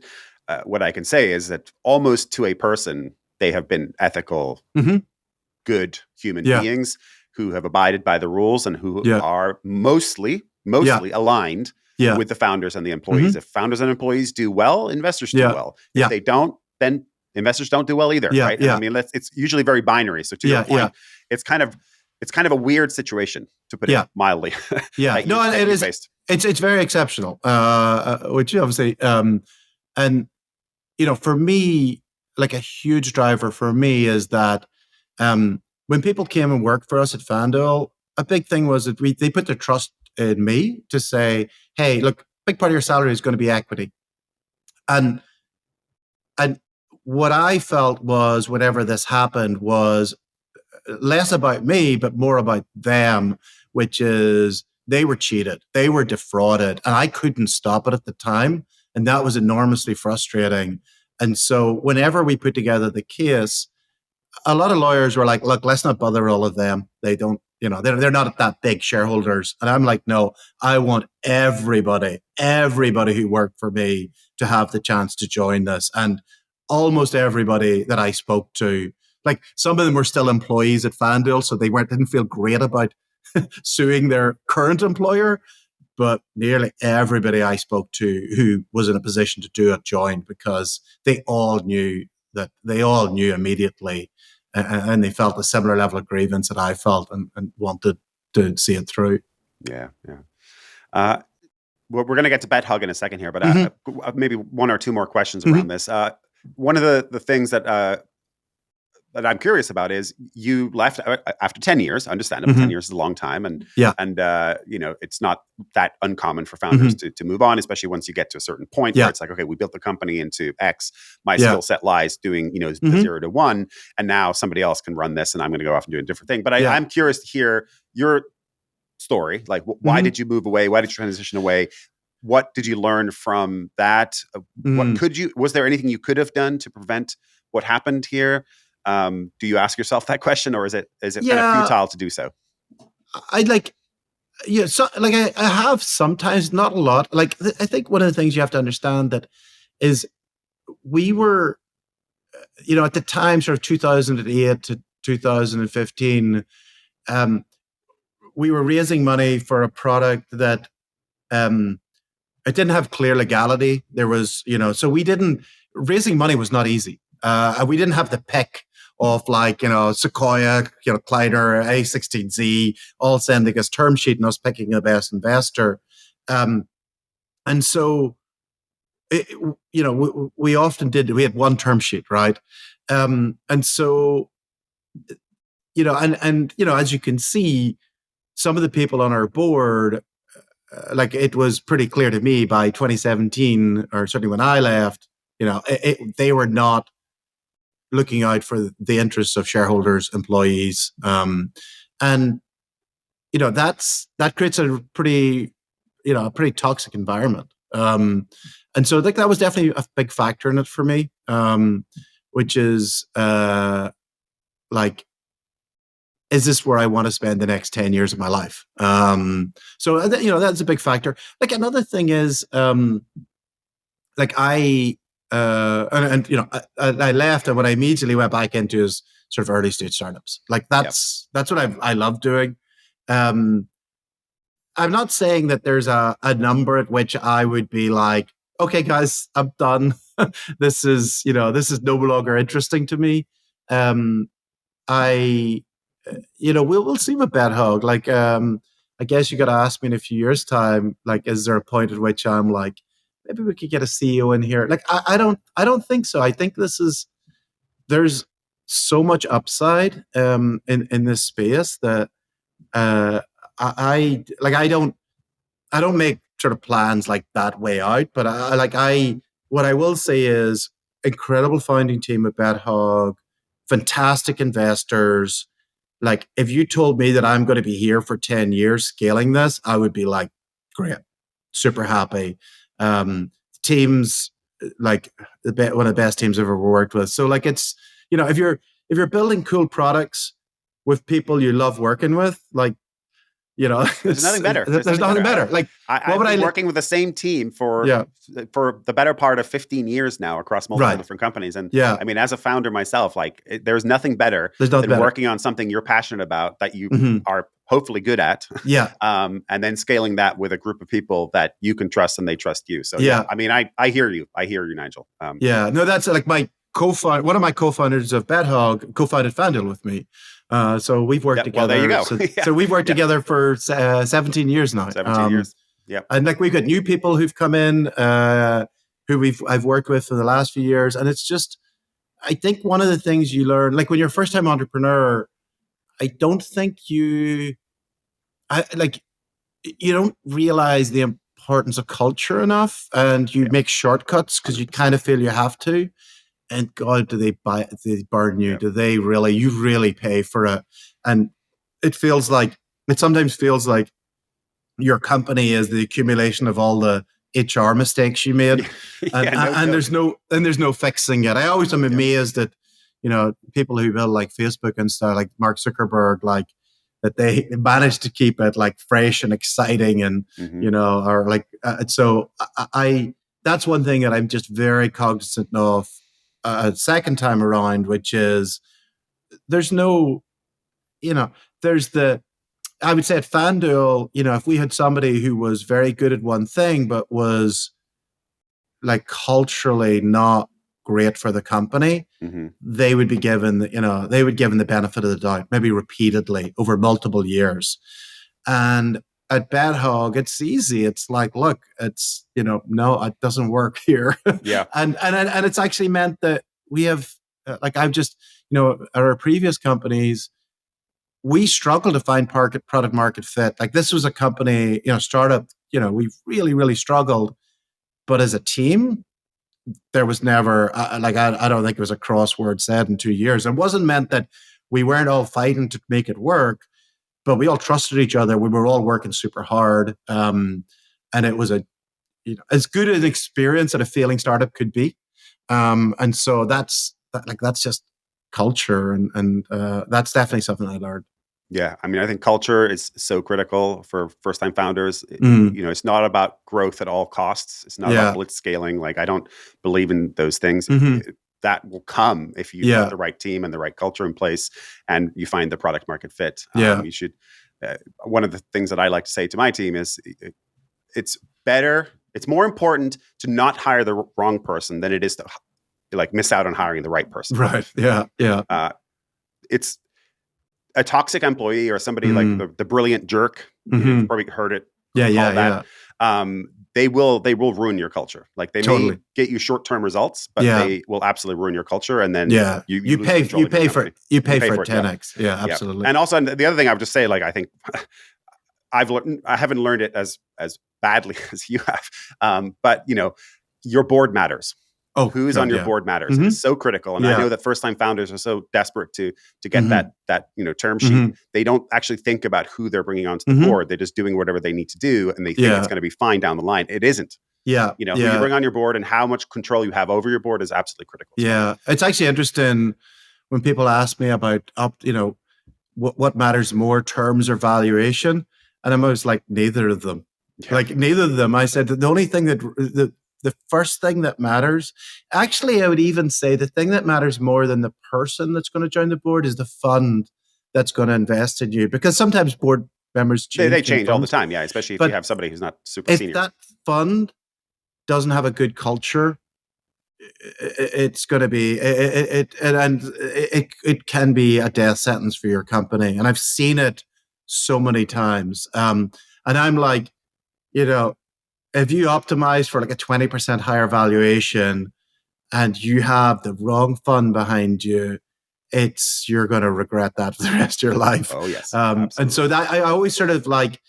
what I can say is that almost to a person, they have been ethical, good human beings who have abided by the rules and who are mostly aligned with the founders and the employees. If founders and employees do well, investors do well. If they don't, then investors don't do well either, right? I mean, it's usually very binary. So to your point, it's kind of a weird situation, to put it mildly. No, it is. It's very exceptional, which obviously, and for me, like a huge driver for me is that when people came and worked for us at FanDuel, a big thing was that they put their trust in me to say, hey, look, big part of your salary is going to be equity. And what I felt was whenever this happened was less about me, but more about them, which is they were cheated, they were defrauded, and I couldn't stop it at the time. And that was enormously frustrating. And so whenever we put together the case, a lot of lawyers were like, look, let's not bother all of them. They don't, they're not that big shareholders. And I'm like, no, I want everybody who worked for me to have the chance to join this. And almost everybody that I spoke to, like some of them were still employees at FanDuel, so they didn't feel great about suing their current employer. But nearly everybody I spoke to who was in a position to do it joined, because they all knew immediately, and they felt a similar level of grievance that I felt and wanted to see it through. Yeah. We're going to get to Bet Hog in a second here, but maybe one or two more questions around this. One of the things that I'm curious about is you left after 10 years. Understandable, 10 years is a long time, and it's not that uncommon for founders to move on, especially once you get to a certain point where it's like, okay, we built the company into X. My skill set lies doing the 0 to 1, and now somebody else can run this, and I'm going to go off and do a different thing. But I'm curious to hear your story. Like, why did you move away? Why did you transition away? What did you learn from that? Was there anything you could have done to prevent what happened here? Do you ask yourself that question, or is it kind of futile to do so? I have sometimes, not a lot. Like I think one of the things you have to understand that is we were, at the time, sort of 2008 to 2015, we were raising money for a product that it didn't have clear legality. There was, raising money was not easy. We didn't have the pick of Sequoia, Kleiner, A16Z, all sending us term sheet and us picking the best investor. And so, we often we had one term sheet, right? And so, and as you can see, some of the people on our board, like it was pretty clear to me by 2017, or certainly when I left, they were not looking out for the interests of shareholders, employees, and that creates a pretty toxic environment. And so I think that was definitely a big factor in it for me, which is is this where I want to spend the next 10 years of my life? So that's a big factor. Like another thing is, I left, and what I immediately went back into is sort of early stage startups. Like that's what I love doing. I'm not saying that there's a number at which I would be like, okay, guys, I'm done. This is no longer interesting to me. We'll see with Bet Hog. Like, I guess you got to ask me in a few years' time. Like, is there a point at which I'm like, maybe we could get a CEO in here? Like, I don't think so. I think there's so much upside in this space that I don't make sort of plans like that way out. But what I will say is incredible founding team at Bet Hog, fantastic investors. Like, if you told me that I'm going to be here for 10 years scaling this, I would be like, great, super happy. Teams, like one of the best teams I've ever worked with. So like, it's, if you're building cool products with people you love working with, like, there's nothing better. There's nothing better. Like, I've been working with the same team for the better part of 15 years now across multiple different companies. And I mean, as a founder myself, like there's nothing better than working on something you're passionate about that you are hopefully good at. Yeah. And then scaling that with a group of people that you can trust and they trust you. So I mean, I hear you. I hear you, Nigel. No, that's like one of my co-founders of Bet Hog co-founded FanDuel with me. So we've worked together. Well, there you go. So we've worked together for 17 years now. 17 years. Yeah. And like we've got new people who've come in, who I've worked with for the last few years. And it's just, I think one of the things you learn, like when you're a first time entrepreneur, I don't think you don't realize the importance of culture enough, and you make shortcuts because you kind of feel you have to. And God, do they burn you? Do they really? You really pay for it, and it sometimes feels like your company is the accumulation of all the HR mistakes you made, and there's no fixing it. I always am amazed that people who build like Facebook and stuff, like Mark Zuckerberg, like that they managed to keep it like fresh and exciting, and or like so. I that's one thing that I'm just very cognizant of. A second time around, which is I would say at FanDuel, if we had somebody who was very good at one thing, but was like culturally not great for the company, they would be given, the benefit of the doubt, maybe repeatedly over multiple years. And at Bet Hog, it's easy. It's like, look, it's, no, it doesn't work here. Yeah. and it's actually meant that we have, I've just, at our previous companies, we struggled to find product market fit. Like this was a company, startup, we've really, really struggled. But as a team, there was never, I don't think it was a crossword said in 2 years. It wasn't meant that we weren't all fighting to make it work, but we all trusted each other. We were all working super hard. And it was as good an experience that a failing startup could be. And so that's just culture. And that's definitely something I learned. Yeah. I mean, I think culture is so critical for first-time founders. It's not about growth at all costs. It's not about blitz scaling. Like, I don't believe in those things. That will come if you have the right team and the right culture in place and you find the product market fit. You should, one of the things that I like to say to my team is it's more important to not hire the wrong person than it is to miss out on hiring the right person. Right. Yeah. Yeah. It's a toxic employee or somebody like the brilliant jerk. You've probably heard it. Yeah. they will ruin your culture. Like they Totally. may get you short-term results, but they will absolutely ruin your culture. And then you lose control of your company. You pay for it 10x. Yeah, absolutely. And also the other thing I would just say, like, I think I haven't learned it as badly as you have. But your board matters. Oh, who's on your board matters. It's so critical. And I know that first-time founders are so desperate to get that term sheet. They don't actually think about who they're bringing onto the board. They're just doing whatever they need to do, and they think it's going to be fine down the line. It isn't. Who you bring on your board and how much control you have over your board is absolutely critical. Yeah, it's actually interesting when people ask me about what matters more, terms or valuation, and I'm always like, neither of them. Like neither of them. I said that the only thing that the first thing that matters, actually, I would even say the thing that matters more than the person that's going to join the board is the fund that's going to invest in you. Because sometimes board members change. They change all the time, especially if you have somebody who's not super senior. If that fund doesn't have a good culture, it's going to be it can be a death sentence for your company. And I've seen it so many times. And I'm like, if you optimize for like a 20% higher valuation and you have the wrong fund behind you, you're going to regret that for the rest of your life. Oh, yes. And so that I always sort of like,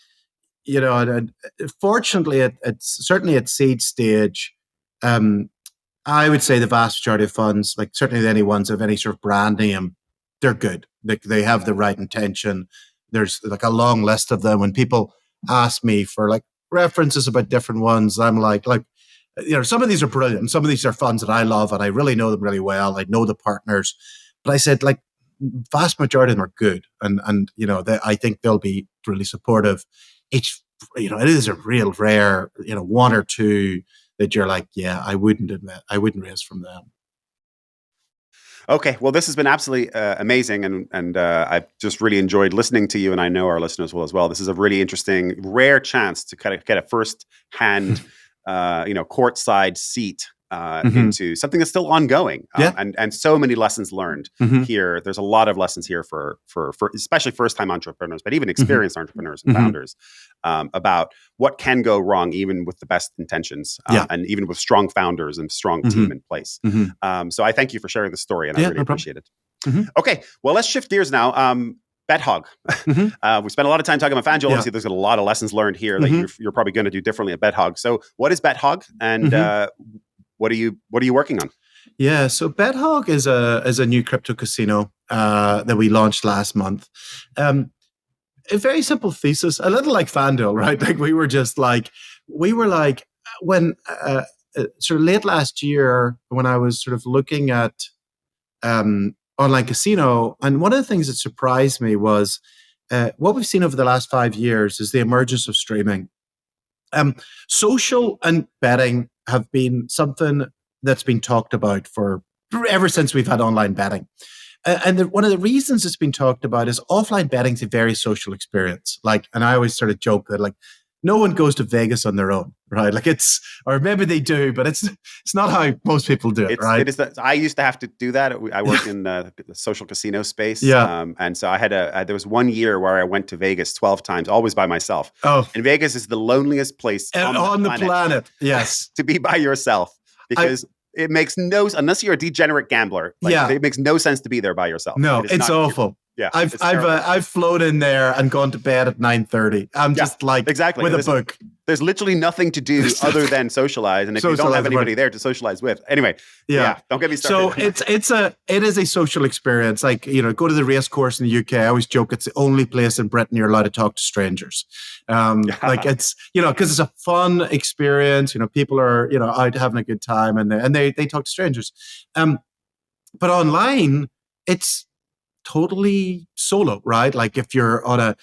fortunately, it's certainly at seed stage, I would say the vast majority of funds, like certainly any ones of any sort of brand name, they're good. They have the right intention. There's like a long list of them. When people ask me for like references about different ones, I'm like, some of these are brilliant. Some of these are funds that I love and I really know them really well. I know the partners, but I said like vast majority of them are good. And I think they'll be really supportive. It is a real rare, one or two that you're like, I wouldn't raise from them. Okay, well, this has been absolutely amazing, and I've just really enjoyed listening to you, and I know our listeners will as well. This is a really interesting, rare chance to kind of get a first-hand, courtside seat into something that's still ongoing, and so many lessons learned here. There's a lot of lessons here for especially first-time entrepreneurs, but even experienced entrepreneurs and founders about what can go wrong, even with the best intentions, and even with strong founders and strong team in place. So I thank you for sharing the story, and I really appreciate it. Okay, well, let's shift gears now. Bet Hog. We spent a lot of time talking about FanDuel. Obviously, there's a lot of lessons learned here that you're probably going to do differently at Bet Hog. So what is Bet Hog, and what are you working on? Yeah, so Bet Hog is a new crypto casino that we launched last month. A very simple thesis, a little like FanDuel, right? Like we were like when sort of late last year when I was sort of looking at online casino, and one of the things that surprised me was what we've seen over the last 5 years is the emergence of streaming. Social and betting have been something that's been talked about for ever since we've had online betting. And one of the reasons it's been talked about is offline betting is a very social experience. Like, and I always sort of joke that like no one goes to Vegas on their own, right? Like or maybe they do, but it's not how most people do it, right? It is that I used to have to do that. I worked in the social casino space. And so I had there was 1 year where I went to Vegas 12 times, always by myself. Oh. And Vegas is the loneliest place on the planet. Yes. To be by yourself, because it makes unless you're a degenerate gambler. It makes no sense to be there by yourself. No, it's awful. Yeah, I've flown in there and gone to bed at 9:30. I'm just like with a book. There's literally nothing to do other than socialize, and if you don't have anybody there to socialize with, anyway, don't get me started. So it is a social experience. Like go to the race course in the UK. I always joke it's the only place in Britain you're allowed to talk to strangers. Like it's because it's a fun experience. People are out having a good time, and they talk to strangers. But online, it's totally solo, right? Like if you're on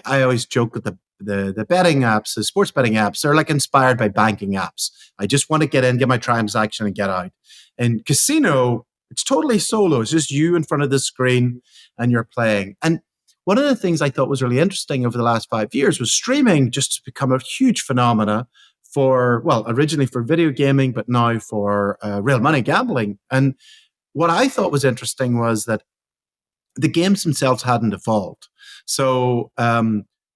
I always joke with the betting apps, the sports betting apps, they're like inspired by banking apps. I just want to get in, get my transaction and get out. And casino, it's totally solo. It's just you in front of the screen and you're playing. And one of the things I thought was really interesting over the last 5 years was streaming just become a huge phenomena originally for video gaming, but now for real money gambling. And what I thought was interesting was that the games themselves hadn't evolved. So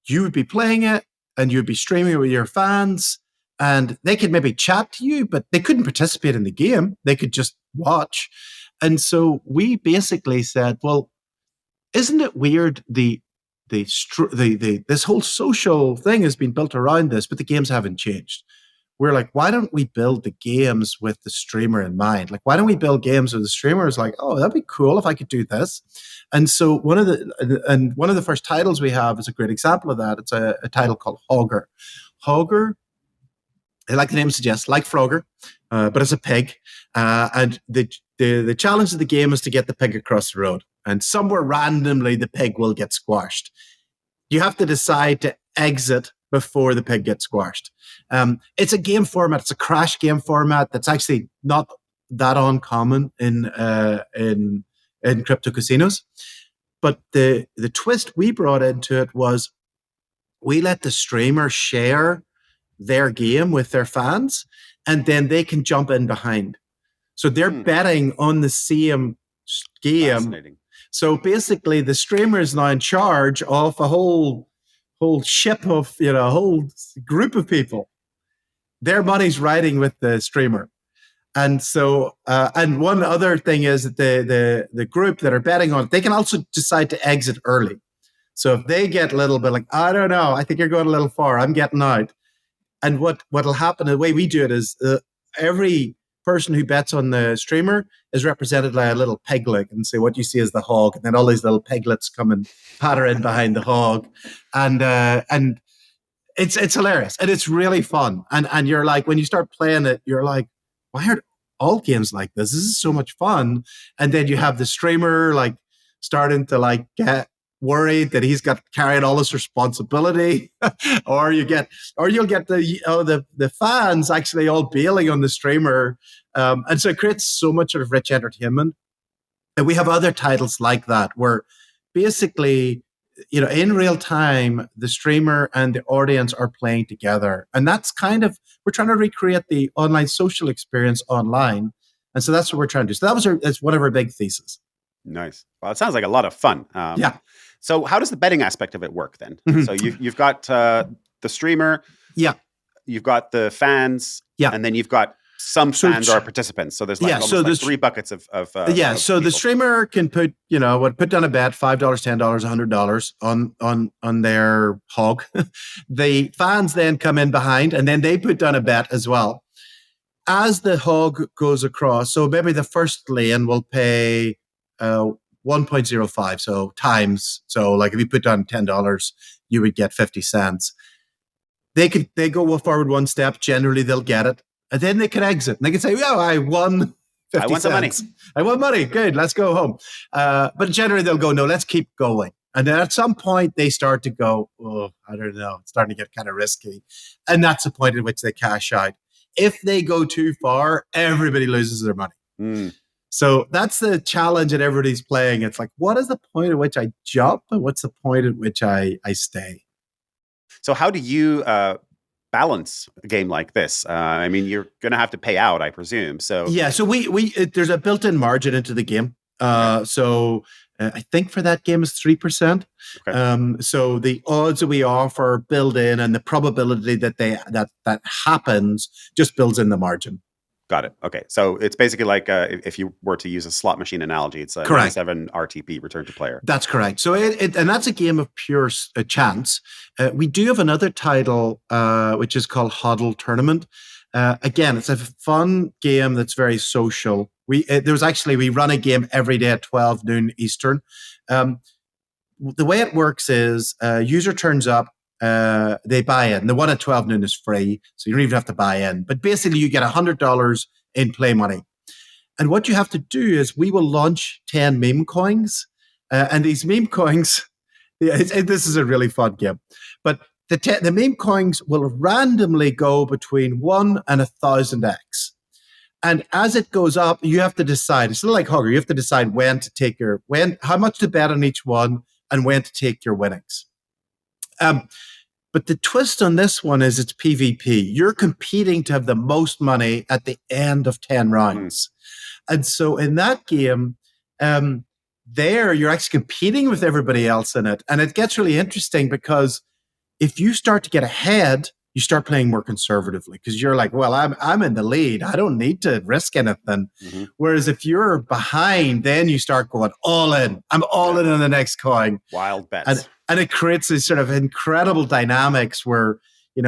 you would be playing it and you'd be streaming it with your fans, and they could maybe chat to you, but they couldn't participate in the game. They could just watch. And so we basically said, well, isn't it weird? This whole social thing has been built around this, but the games haven't changed. We're like, why don't we build the games with the streamer in mind? Like, why don't we build games with the streamer is like, oh, that'd be cool if I could do this. And so one of the first titles we have is a great example of that. It's a title called Hogger. Hogger, like the name suggests, like Frogger, but it's a pig. And the challenge of the game is to get the pig across the road. And somewhere randomly, the pig will get squashed. You have to decide to exit before the pig gets squashed. It's a game format. It's a crash game format that's actually not that uncommon in crypto casinos. But the twist we brought into it was we let the streamer share their game with their fans, and then they can jump in behind. So they're betting on the same game. So basically, the streamer is now in charge of a whole ship of, a whole group of people. Their money's riding with the streamer. And so, and one other thing is that the group that are betting on it, they can also decide to exit early. So if they get a little bit like, I don't know, I think you're going a little far, I'm getting out. And what'll happen, the way we do it is every person who bets on the streamer is represented by a little piglet, and so what you see is the hog, and then all these little piglets come and patter in behind the hog, and it's hilarious and it's really fun. And you're like, when you start playing it, you're like, why are all games like this? This is so much fun. And then you have the streamer like starting to like get worried that he's got carrying all this responsibility, or you'll get the fans actually all bailing on the streamer, and so it creates so much sort of rich entertainment. And we have other titles like that where basically, in real time, the streamer and the audience are playing together, and that's kind of, we're trying to recreate the online social experience online, and so that's what we're trying to do. So that's one of our big theses. Nice. Well, it sounds like a lot of fun. Yeah. So how does the betting aspect of it work then? Mm-hmm. So you've got the streamer. Yeah. You've got the fans. Yeah. And then you've got some fans are participants. So there's there's 3 buckets of so people. The streamer can put down a bet, $5, $10, $100 on their hog. The fans then come in behind, and then they put down a bet as well. As the hog goes across, so maybe the first lane will pay 1.05, so times. So like if you put down $10, you would get 50 cents. They go forward one step. Generally, they'll get it. And then they can exit. And they can say, yeah, I won 50 cents. Money. I won money. Good, let's go home. But generally, they'll go, no, let's keep going. And then at some point, they start to go, oh, I don't know. It's starting to get kind of risky. And that's the point at which they cash out. If they go too far, everybody loses their money. Mm. So that's the challenge that everybody's playing. It's like, what is the point at which I jump, and what's the point at which I stay? So how do you balance a game like this? I mean, you're going to have to pay out, I presume. So yeah, so we there's a built-in margin into the game. So I think for that game is 3%. Okay. So the odds that we offer build in, and the probability that that happens just builds in the margin. Got it. Okay. So it's basically like if you were to use a slot machine analogy, it's a 97 RTP, return to player. That's correct. So and that's a game of pure chance. We do have another title, which is called Hodl Tournament. Again, it's a fun game that's very social. We run a game every day at 12 noon Eastern. The way it works is user turns up, they buy in. The one at 12 noon is free, so you don't even have to buy in. But basically, you get $100 in play money. And what you have to do is we will launch 10 meme coins. And these meme coins, this is a really fun game. But the meme coins will randomly go between 1 and 1,000x. And as it goes up, you have to decide. It's a little like Hogger. You have to decide how much to bet on each one, and when to take your winnings. But the twist on this one is it's PvP. You're competing to have the most money at the end of 10 rounds. And so in that game, you're actually competing with everybody else in it. And it gets really interesting because if you start to get ahead, you start playing more conservatively because you're like, well, I'm in the lead. I don't need to risk anything. Mm-hmm. Whereas if you're behind, then you start going all in. I'm all in on the next coin. Wild bets. And it creates these sort of incredible dynamics where,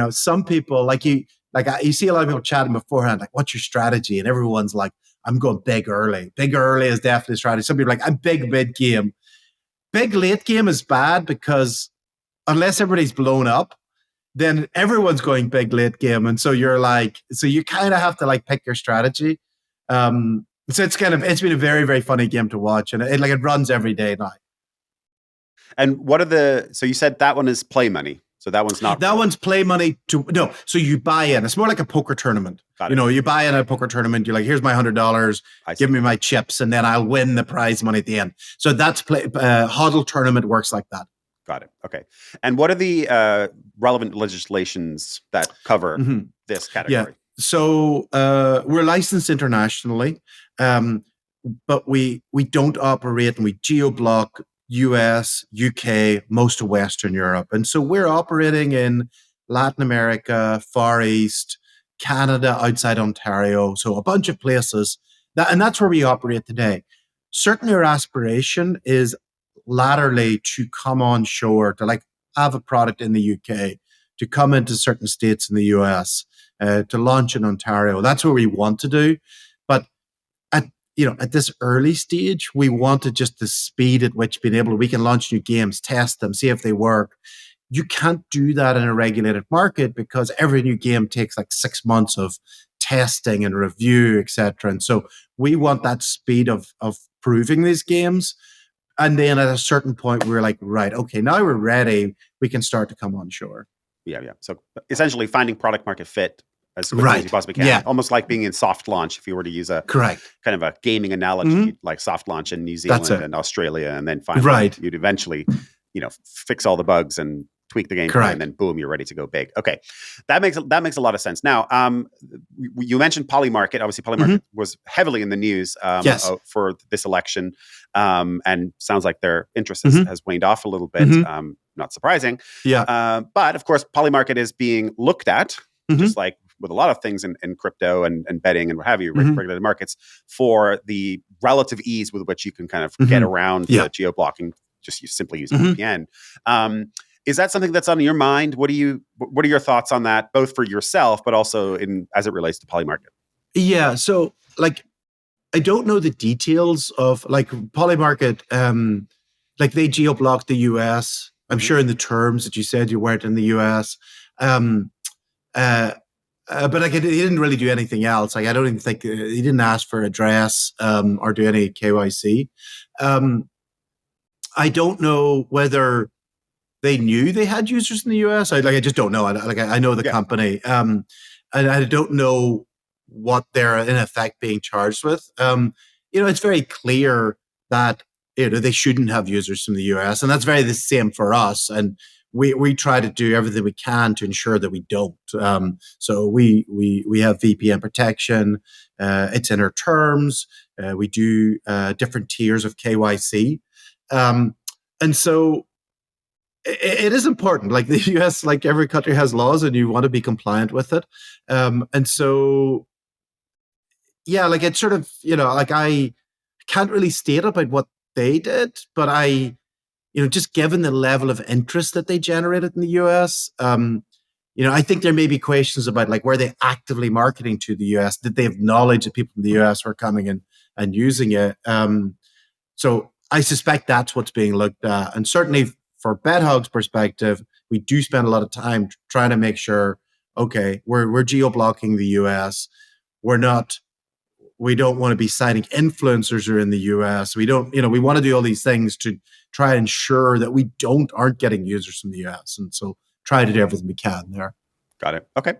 some people you see a lot of people chatting beforehand, like, what's your strategy? And everyone's like, I'm going big early. Big early is definitely a strategy. Some people are like, I'm big mid game. Big late game is bad because unless everybody's blown up, then everyone's going big late game. And so you kind of have to pick your strategy. So it's been a very, very funny game to watch. And it runs every day now. And so you said that one is play money. So that one's not. That one's play money so you buy in. It's more like a poker tournament. You buy in a poker tournament. You're like, here's my $100. Give me my chips, and then I'll win the prize money at the end. So that's hodl tournament works like that. Got it. Okay. And what are the relevant legislations that cover this category? Yeah. So we're licensed internationally, but we don't operate, and we geo-block US, UK, most of Western Europe. And so we're operating in Latin America, Far East, Canada, outside Ontario. So a bunch of places. And that's where we operate today. Certainly our aspiration is laterally to come on shore, to have a product in the UK, to come into certain states in the US, to launch in Ontario. That's what we want to do. But at this early stage, we wanted just the speed at which we can launch new games, test them, see if they work. You can't do that in a regulated market because every new game takes 6 months of testing and review, etc. And so we want that speed of proving these games. And then at a certain point, we're like, right, okay, now we're ready. We can start to come on shore. Yeah. So essentially finding product market fit as quickly as you possibly can. Yeah. Almost like being in soft launch, if you were to use a kind of a gaming analogy, like soft launch in New Zealand and Australia, and then finally you'd eventually, fix all the bugs and tweak the game, and then boom, you're ready to go big. Okay, that makes a lot of sense. Now, you mentioned Polymarket. Obviously, Polymarket was heavily in the news for this election, and sounds like their interest has waned off a little bit. Not surprising. Yeah. But of course, Polymarket is being looked at, just like with a lot of things in crypto and betting and what have you, regulated markets, for the relative ease with which you can kind of get around the geo-blocking, just simply using VPN. Is that something that's on your mind? What are your thoughts on that, both for yourself, but also as it relates to Polymarket? Yeah. So I don't know the details of Polymarket, they geo-blocked the US. I'm sure in the terms that you said you weren't in the US. But he didn't really do anything else. I don't even think he didn't ask for address or do any KYC. I don't know whether they knew they had users in the US. I just don't know. I know the company, and I don't know what they're in effect being charged with. It's very clear that they shouldn't have users from the US, and that's very the same for us. And we try to do everything we can to ensure that we don't. So we have VPN protection. It's in our terms. We do different tiers of KYC. And so it is important. The US, every country has laws, and you want to be compliant with it. And so, it's sort of, I can't really state about what they did, but just given the level of interest that they generated in the US, I think there may be questions about were they actively marketing to the US? Did they have knowledge that people in the US were coming in and using it? So I suspect that's what's being looked at. And certainly for BetHog's perspective, we do spend a lot of time trying to make sure, okay, we're geo-blocking the US. We don't want to be citing influencers who are in the US. We don't, we want to do all these things to try and ensure that we aren't getting users from the US. And so try to do everything we can there. Got it. Okay.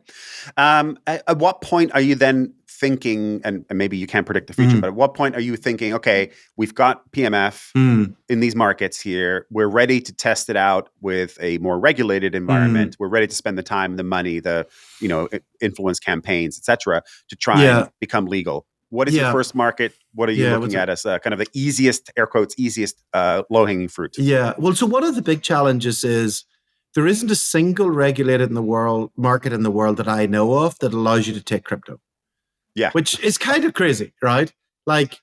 At what point are you then thinking, and maybe you can't predict the future, but at what point are you thinking, okay, we've got PMF in these markets here. We're ready to test it out with a more regulated environment. We're ready to spend the time, the money, the, influence campaigns, et cetera, to try and become legal. What is your first market? What are you looking at as kind of the easiest, air quotes, easiest low-hanging fruit? Yeah. Well, so one of the big challenges is there isn't a single regulated in the world market in the world that I know of that allows you to take crypto. Yeah. Which is kind of crazy, right? Like,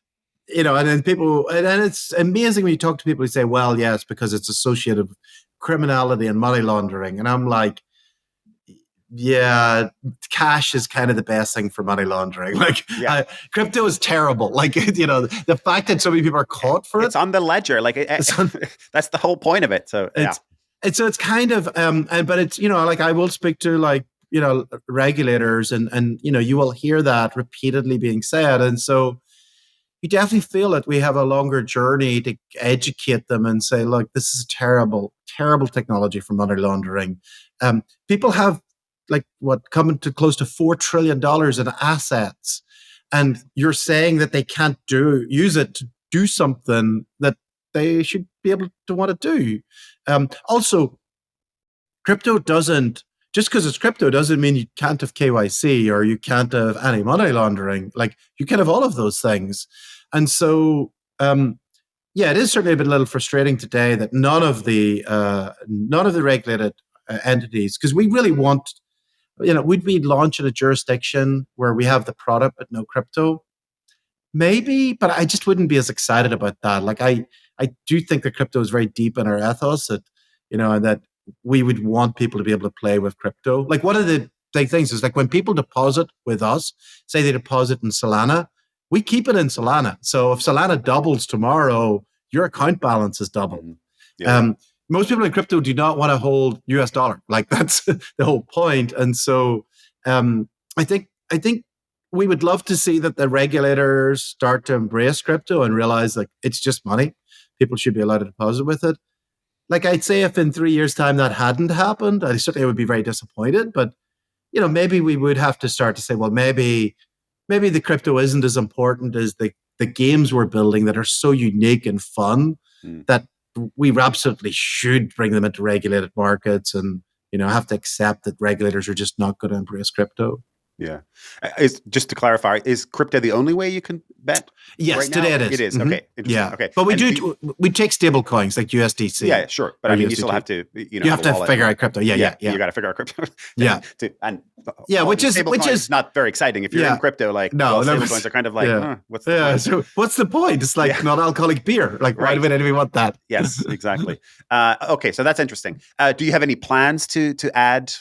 and then people, and it's amazing when you talk to people who say, well, yes, because it's associated with criminality and money laundering. And I'm like, yeah, cash is kind of the best thing for money laundering. Like, crypto is terrible. Like, the fact that so many people are caught for it's on the ledger. Like, that's the whole point of it. So, it's kind of, but it's, like, I will speak to regulators and, you will hear that repeatedly being said. And so you definitely feel that we have a longer journey to educate them and say, look, this is a terrible, terrible technology for money laundering. People have coming to close to $4 trillion in assets. And you're saying that they can't use it to do something that they should be able to want to do. Also, crypto doesn't, just because it's crypto doesn't mean you can't have KYC or you can't have any money laundering. Like, you can have all of those things. And so, it is certainly a little frustrating today that none of the regulated entities, because we really want, would we launch in a jurisdiction where we have the product but no crypto? Maybe, but I just wouldn't be as excited about that. Like, I do think that crypto is very deep in our ethos that, and that we would want people to be able to play with crypto. Like, one of the big things is, like, when people deposit with us, say they deposit in Solana, we keep it in Solana. So if Solana doubles tomorrow, your account balance is double. Mm-hmm. Yeah. Most people in crypto do not want to hold US dollar. Like, that's the whole point. And so I think we would love to see that the regulators start to embrace crypto and realize, like, it's just money. People should be allowed to deposit with it. Like, I'd say if in 3 years' time that hadn't happened, I certainly would be very disappointed. But, maybe we would have to start to say, well, maybe the crypto isn't as important as the games we're building that are so unique and fun that we absolutely should bring them into regulated markets and, have to accept that regulators are just not going to embrace crypto. Yeah. Just to clarify, is crypto the only way you can bet? Yes, right today now? it is. It is. Mm-hmm. Okay. Interesting. Yeah. Okay. But we take stable coins like USDC. Yeah, sure. But I mean, you still have to, you have to figure out crypto. Yeah. You got to figure out crypto. Which is not very exciting. If you're in crypto, like, stable coins are kind of like, what's the point? So what's the point? It's like not alcoholic beer. Like, why would anybody want that? Yes, exactly. Okay. So that's interesting. Do you have any plans to add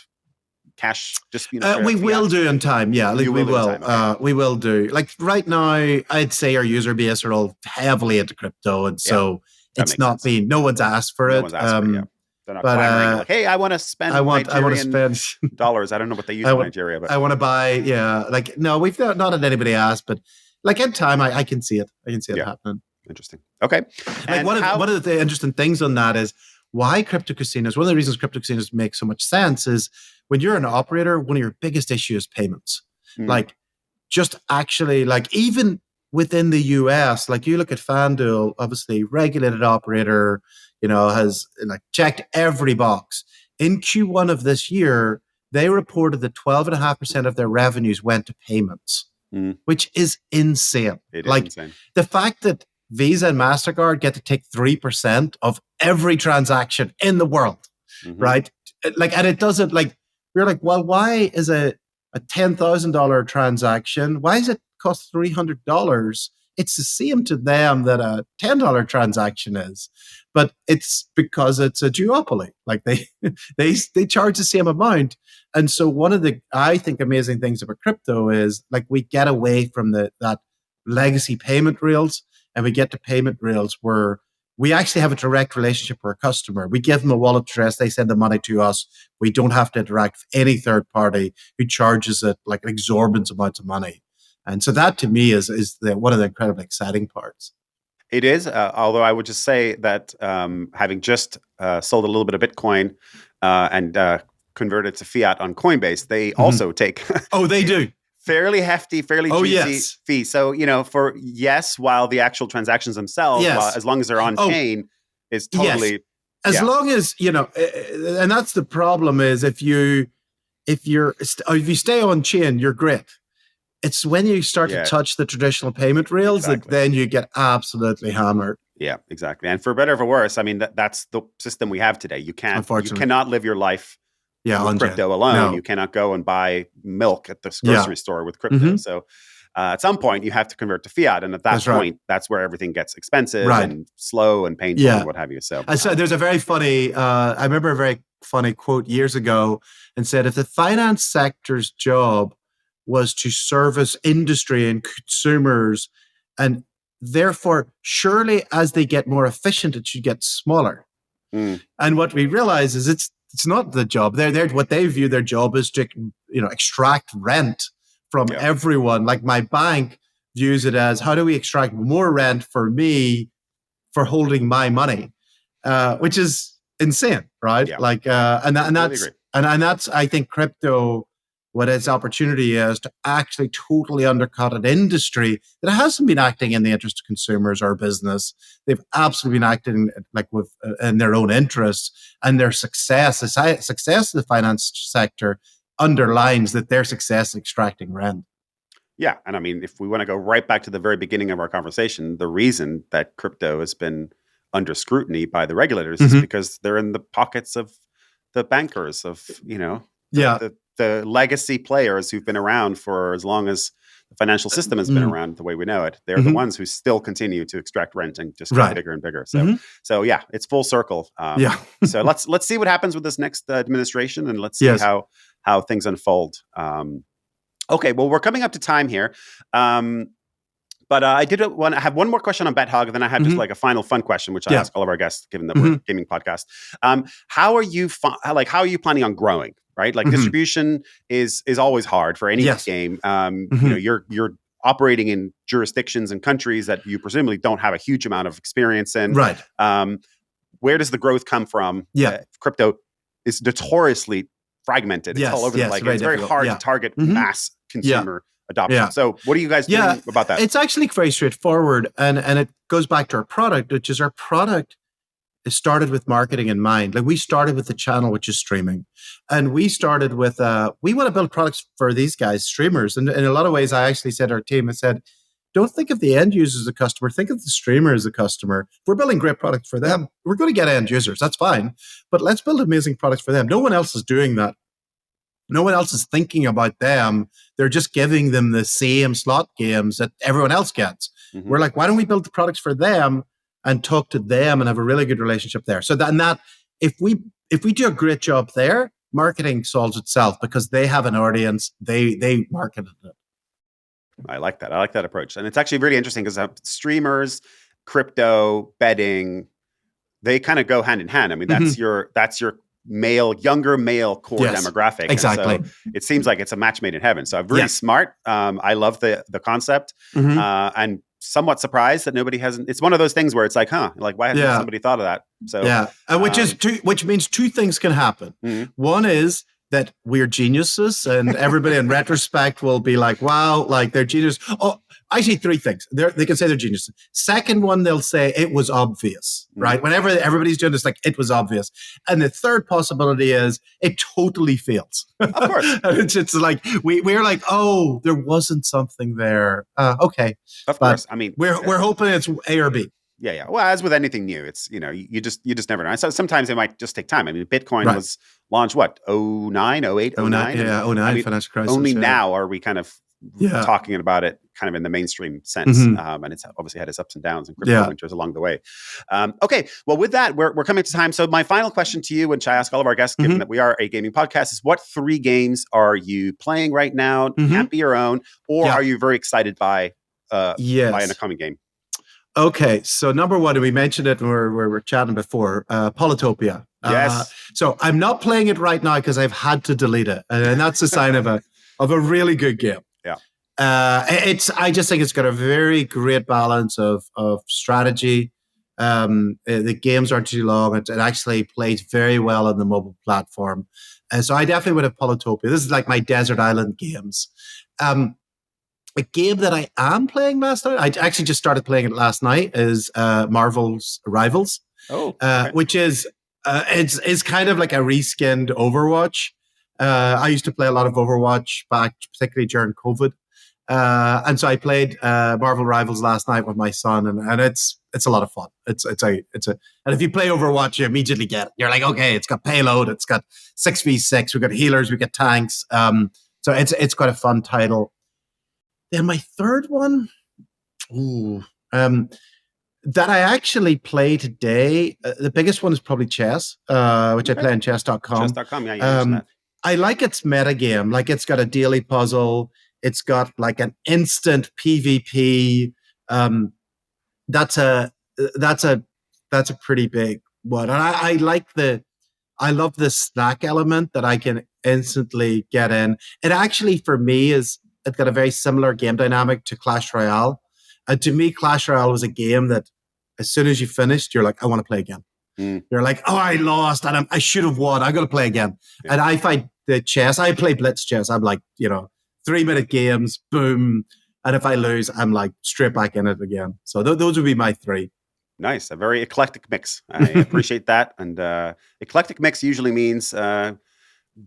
cash? Just we will do in time. Yeah, like, we will. Okay. We will do. Like, right now, I'd say our user base are all heavily into crypto, and so it's not been. No one's asked for it. One's asked for it. They're not clamoring like, hey, I want to spend. I want to spend dollars. I don't know what they use in Nigeria, but I want to buy. Yeah, like, no, we've not had anybody ask, but like, in time, I can see it. I can see it happening. Interesting. Okay. Like, one of the interesting things on that is why crypto casinos. One of the reasons crypto casinos make so much sense is, when you're an operator, one of your biggest issues is payments. Like, just actually, like, even within the US, like, you look at FanDuel, obviously regulated operator, has like checked every box. In Q1 of this year, they reported that 12.5% of their revenues went to payments, which is insane. It is insane. The fact that Visa and MasterCard get to take 3% of every transaction in the world, right? Like, and it doesn't, like, we're like, well, why is a $10,000 transaction, why does it cost $300? It's the same to them that a $10 transaction is, but it's because it's a duopoly. Like, they charge the same amount. And so one of the, I think, amazing things about crypto is, like, we get away from that legacy payment rails, and we get to payment rails where we actually have a direct relationship with our customer. We give them a wallet address. They send the money to us. We don't have to interact with any third party who charges it like exorbitant amounts of money. And so that, to me, is one of the incredibly exciting parts. It is. Although I would just say that having just sold a little bit of Bitcoin and converted to fiat on Coinbase, they also take... Oh, they do. Fairly hefty, fairly juicy fee. So, while the actual transactions themselves, as long as they're on chain, is totally... Yes. As long as, and that's the problem is if you stay on chain, you're great. It's when you start to touch the traditional payment rails that then you get absolutely hammered. Yeah, exactly. And for better or for worse, I mean, that's the system we have today. You cannot live your life with crypto alone. No. You cannot go and buy milk at the grocery store with crypto. So at some point, you have to convert to fiat. And at that point, that's where everything gets expensive and slow and painful and what have you. So there's a very funny, I remember a very funny quote years ago and said, if the finance sector's job was to service industry and consumers, and therefore, surely as they get more efficient, it should get smaller. And what we realize is it's not the job. They're what they view their job is to extract rent from everyone. Like my bank views it as, how do we extract more rent for me for holding my money, which is insane, right? Yeah. And that's I think crypto, what its opportunity is to actually totally undercut an industry that hasn't been acting in the interest of consumers or business. They've absolutely been acting in their own interests, and their success, the success of the finance sector, underlines that their success in extracting rent. Yeah, and I mean, if we want to go right back to the very beginning of our conversation, the reason that crypto has been under scrutiny by the regulators is because they're in the pockets of the bankers, of the legacy players who've been around for as long as the financial system has been around the way we know it. They're the ones who still continue to extract rent and just get bigger and bigger. So yeah, it's full circle. So let's see what happens with this next administration, and let's see how things unfold. Okay, well, we're coming up to time here. But I did want to have one more question on BetHog, and then I have just like a final fun question, which I ask all of our guests, given that we're a gaming podcast. How are you planning on growing? Right, like distribution is always hard for any game. You're operating in jurisdictions and countries that you presumably don't have a huge amount of experience in. Right. Where does the growth come from? Crypto is notoriously fragmented. It's all over the place. It's very hard to target mass consumer adoption. So what are you guys doing about that? It's actually very straightforward. And it goes back to our product, which is our product is started with marketing in mind. Like we started with the channel, which is streaming. And we started with, we want to build products for these guys, streamers. And in a lot of ways, I actually said to our team, I said, don't think of the end user as a customer. Think of the streamer as a customer. If we're building great products for them, we're going to get end users. That's fine. But let's build amazing products for them. No one else is doing that. No one else is thinking about them. They're just giving them the same slot games that everyone else gets. We're like, why don't we build the products for them and talk to them and have a really good relationship there? So that if we do a great job there, marketing solves itself because they have an audience. They marketed it. I like that. I like that approach. And it's actually really interesting because streamers, crypto, betting, they kind of go hand in hand. I mean, that's your younger male core demographic. Exactly. So it seems like it's a match made in heaven. So really smart. I love the concept and somewhat surprised that nobody hasn't. It's one of those things where it's like, why hasn't somebody thought of that? So which means two things can happen. One is that we're geniuses, and everybody in retrospect will be like, wow, like they're genius. Oh, actually, three things. They can say they're geniuses. Second one, they'll say it was obvious, right? Whenever everybody's doing this, like it was obvious. And the third possibility is it totally fails. Of course. It's like, we're like, oh, there wasn't something there. Okay. Of course. I mean, we're hoping it's A or B. Yeah. Well, as with anything new, it's, you just never know. So sometimes it might just take time. I mean, Bitcoin was launched, 09, 08, 09? Yeah, 09, I mean, financial crisis. Only now are we kind of talking about it kind of in the mainstream sense. And it's obviously had its ups and downs and crypto winters along the way. Okay. Well, with that, we're coming to time. So my final question to you, which I ask all of our guests, given that we are a gaming podcast, is what 3 games are you playing right now? Can't be your own, or are you very excited by an upcoming game? Okay, so number one, and we mentioned it when we were chatting before, Polytopia. Yes. So I'm not playing it right now because I've had to delete it, and that's a sign of a really good game. Yeah. I just think it's got a very great balance of strategy. The games aren't too long. It actually plays very well on the mobile platform. So I definitely would have Polytopia. This is like my desert island games. A game that I am playing last night, I actually just started playing it last night, is Marvel's Rivals. Which is it's kind of like a reskinned Overwatch. I used to play a lot of Overwatch back, particularly during COVID. And so I played Marvel Rivals last night with my son, and it's a lot of fun. And if you play Overwatch, you immediately get it. You're like, okay, it's got payload, it's got 6v6, we got healers, we got tanks. So it's quite a fun title. Then my third one, that I actually play today. The biggest one is probably chess, which I play on chess.com. Chess.com, yeah. I like its metagame. Like, it's got a daily puzzle. It's got like an instant PvP. That's a pretty big one. And I love the snack element that I can instantly get in. It actually, for me, it's got a very similar game dynamic to Clash Royale. And to me, Clash Royale was a game that as soon as you finished, you're like, I want to play again. You're like, oh, I lost and I should have won. I got to play again. Yeah. And I find the chess, I play blitz chess. I'm like, 3-minute games, boom. And if I lose, I'm like straight back in it again. So those would be my three. Nice. A very eclectic mix. I appreciate that. And eclectic mix usually means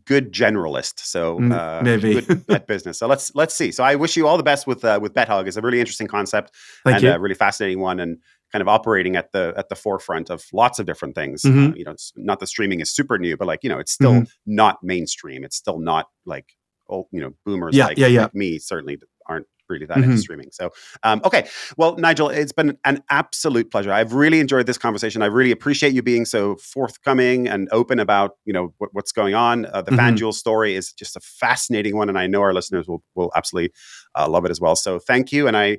good generalist. So maybe good at business. So let's see. So I wish you all the best with BetHog. It's a really interesting concept. Thank you. A really fascinating one, and kind of operating at the forefront of lots of different things. It's not that streaming is super new, but it's still not mainstream. It's still not like boomers like me certainly aren't really that into streaming. So, okay. Well, Nigel, it's been an absolute pleasure. I've really enjoyed this conversation. I really appreciate you being so forthcoming and open about, what's going on. The FanDuel story is just a fascinating one, and I know our listeners will absolutely love it as well. So thank you. And I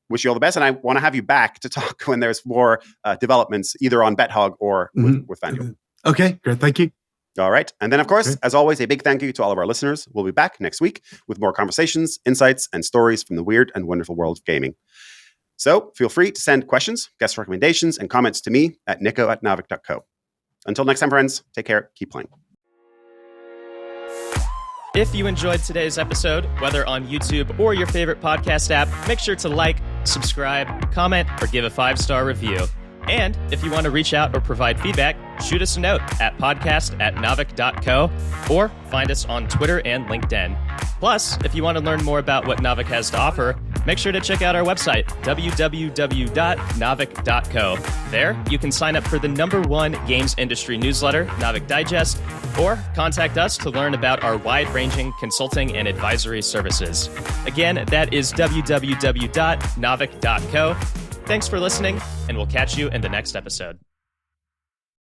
wish you all the best. And I want to have you back to talk when there's more developments, either on BetHog or with FanDuel. Okay, great. Thank you. All right. And then, of course, as always, a big thank you to all of our listeners. We'll be back next week with more conversations, insights, and stories from the weird and wonderful world of gaming. So feel free to send questions, guest recommendations, and comments to me at Niko@Naavik.co. Until next time, friends, take care. Keep playing. If you enjoyed today's episode, whether on YouTube or your favorite podcast app, make sure to like, subscribe, comment, or give a 5-star review. And if you want to reach out or provide feedback, shoot us a note at podcast@Naavik.co or find us on Twitter and LinkedIn. Plus, if you want to learn more about what Naavik has to offer, make sure to check out our website, www.naavik.co. There, you can sign up for the #1 games industry newsletter, Naavik Digest, or contact us to learn about our wide-ranging consulting and advisory services. Again, that is www.naavik.co. Thanks for listening, and we'll catch you in the next episode.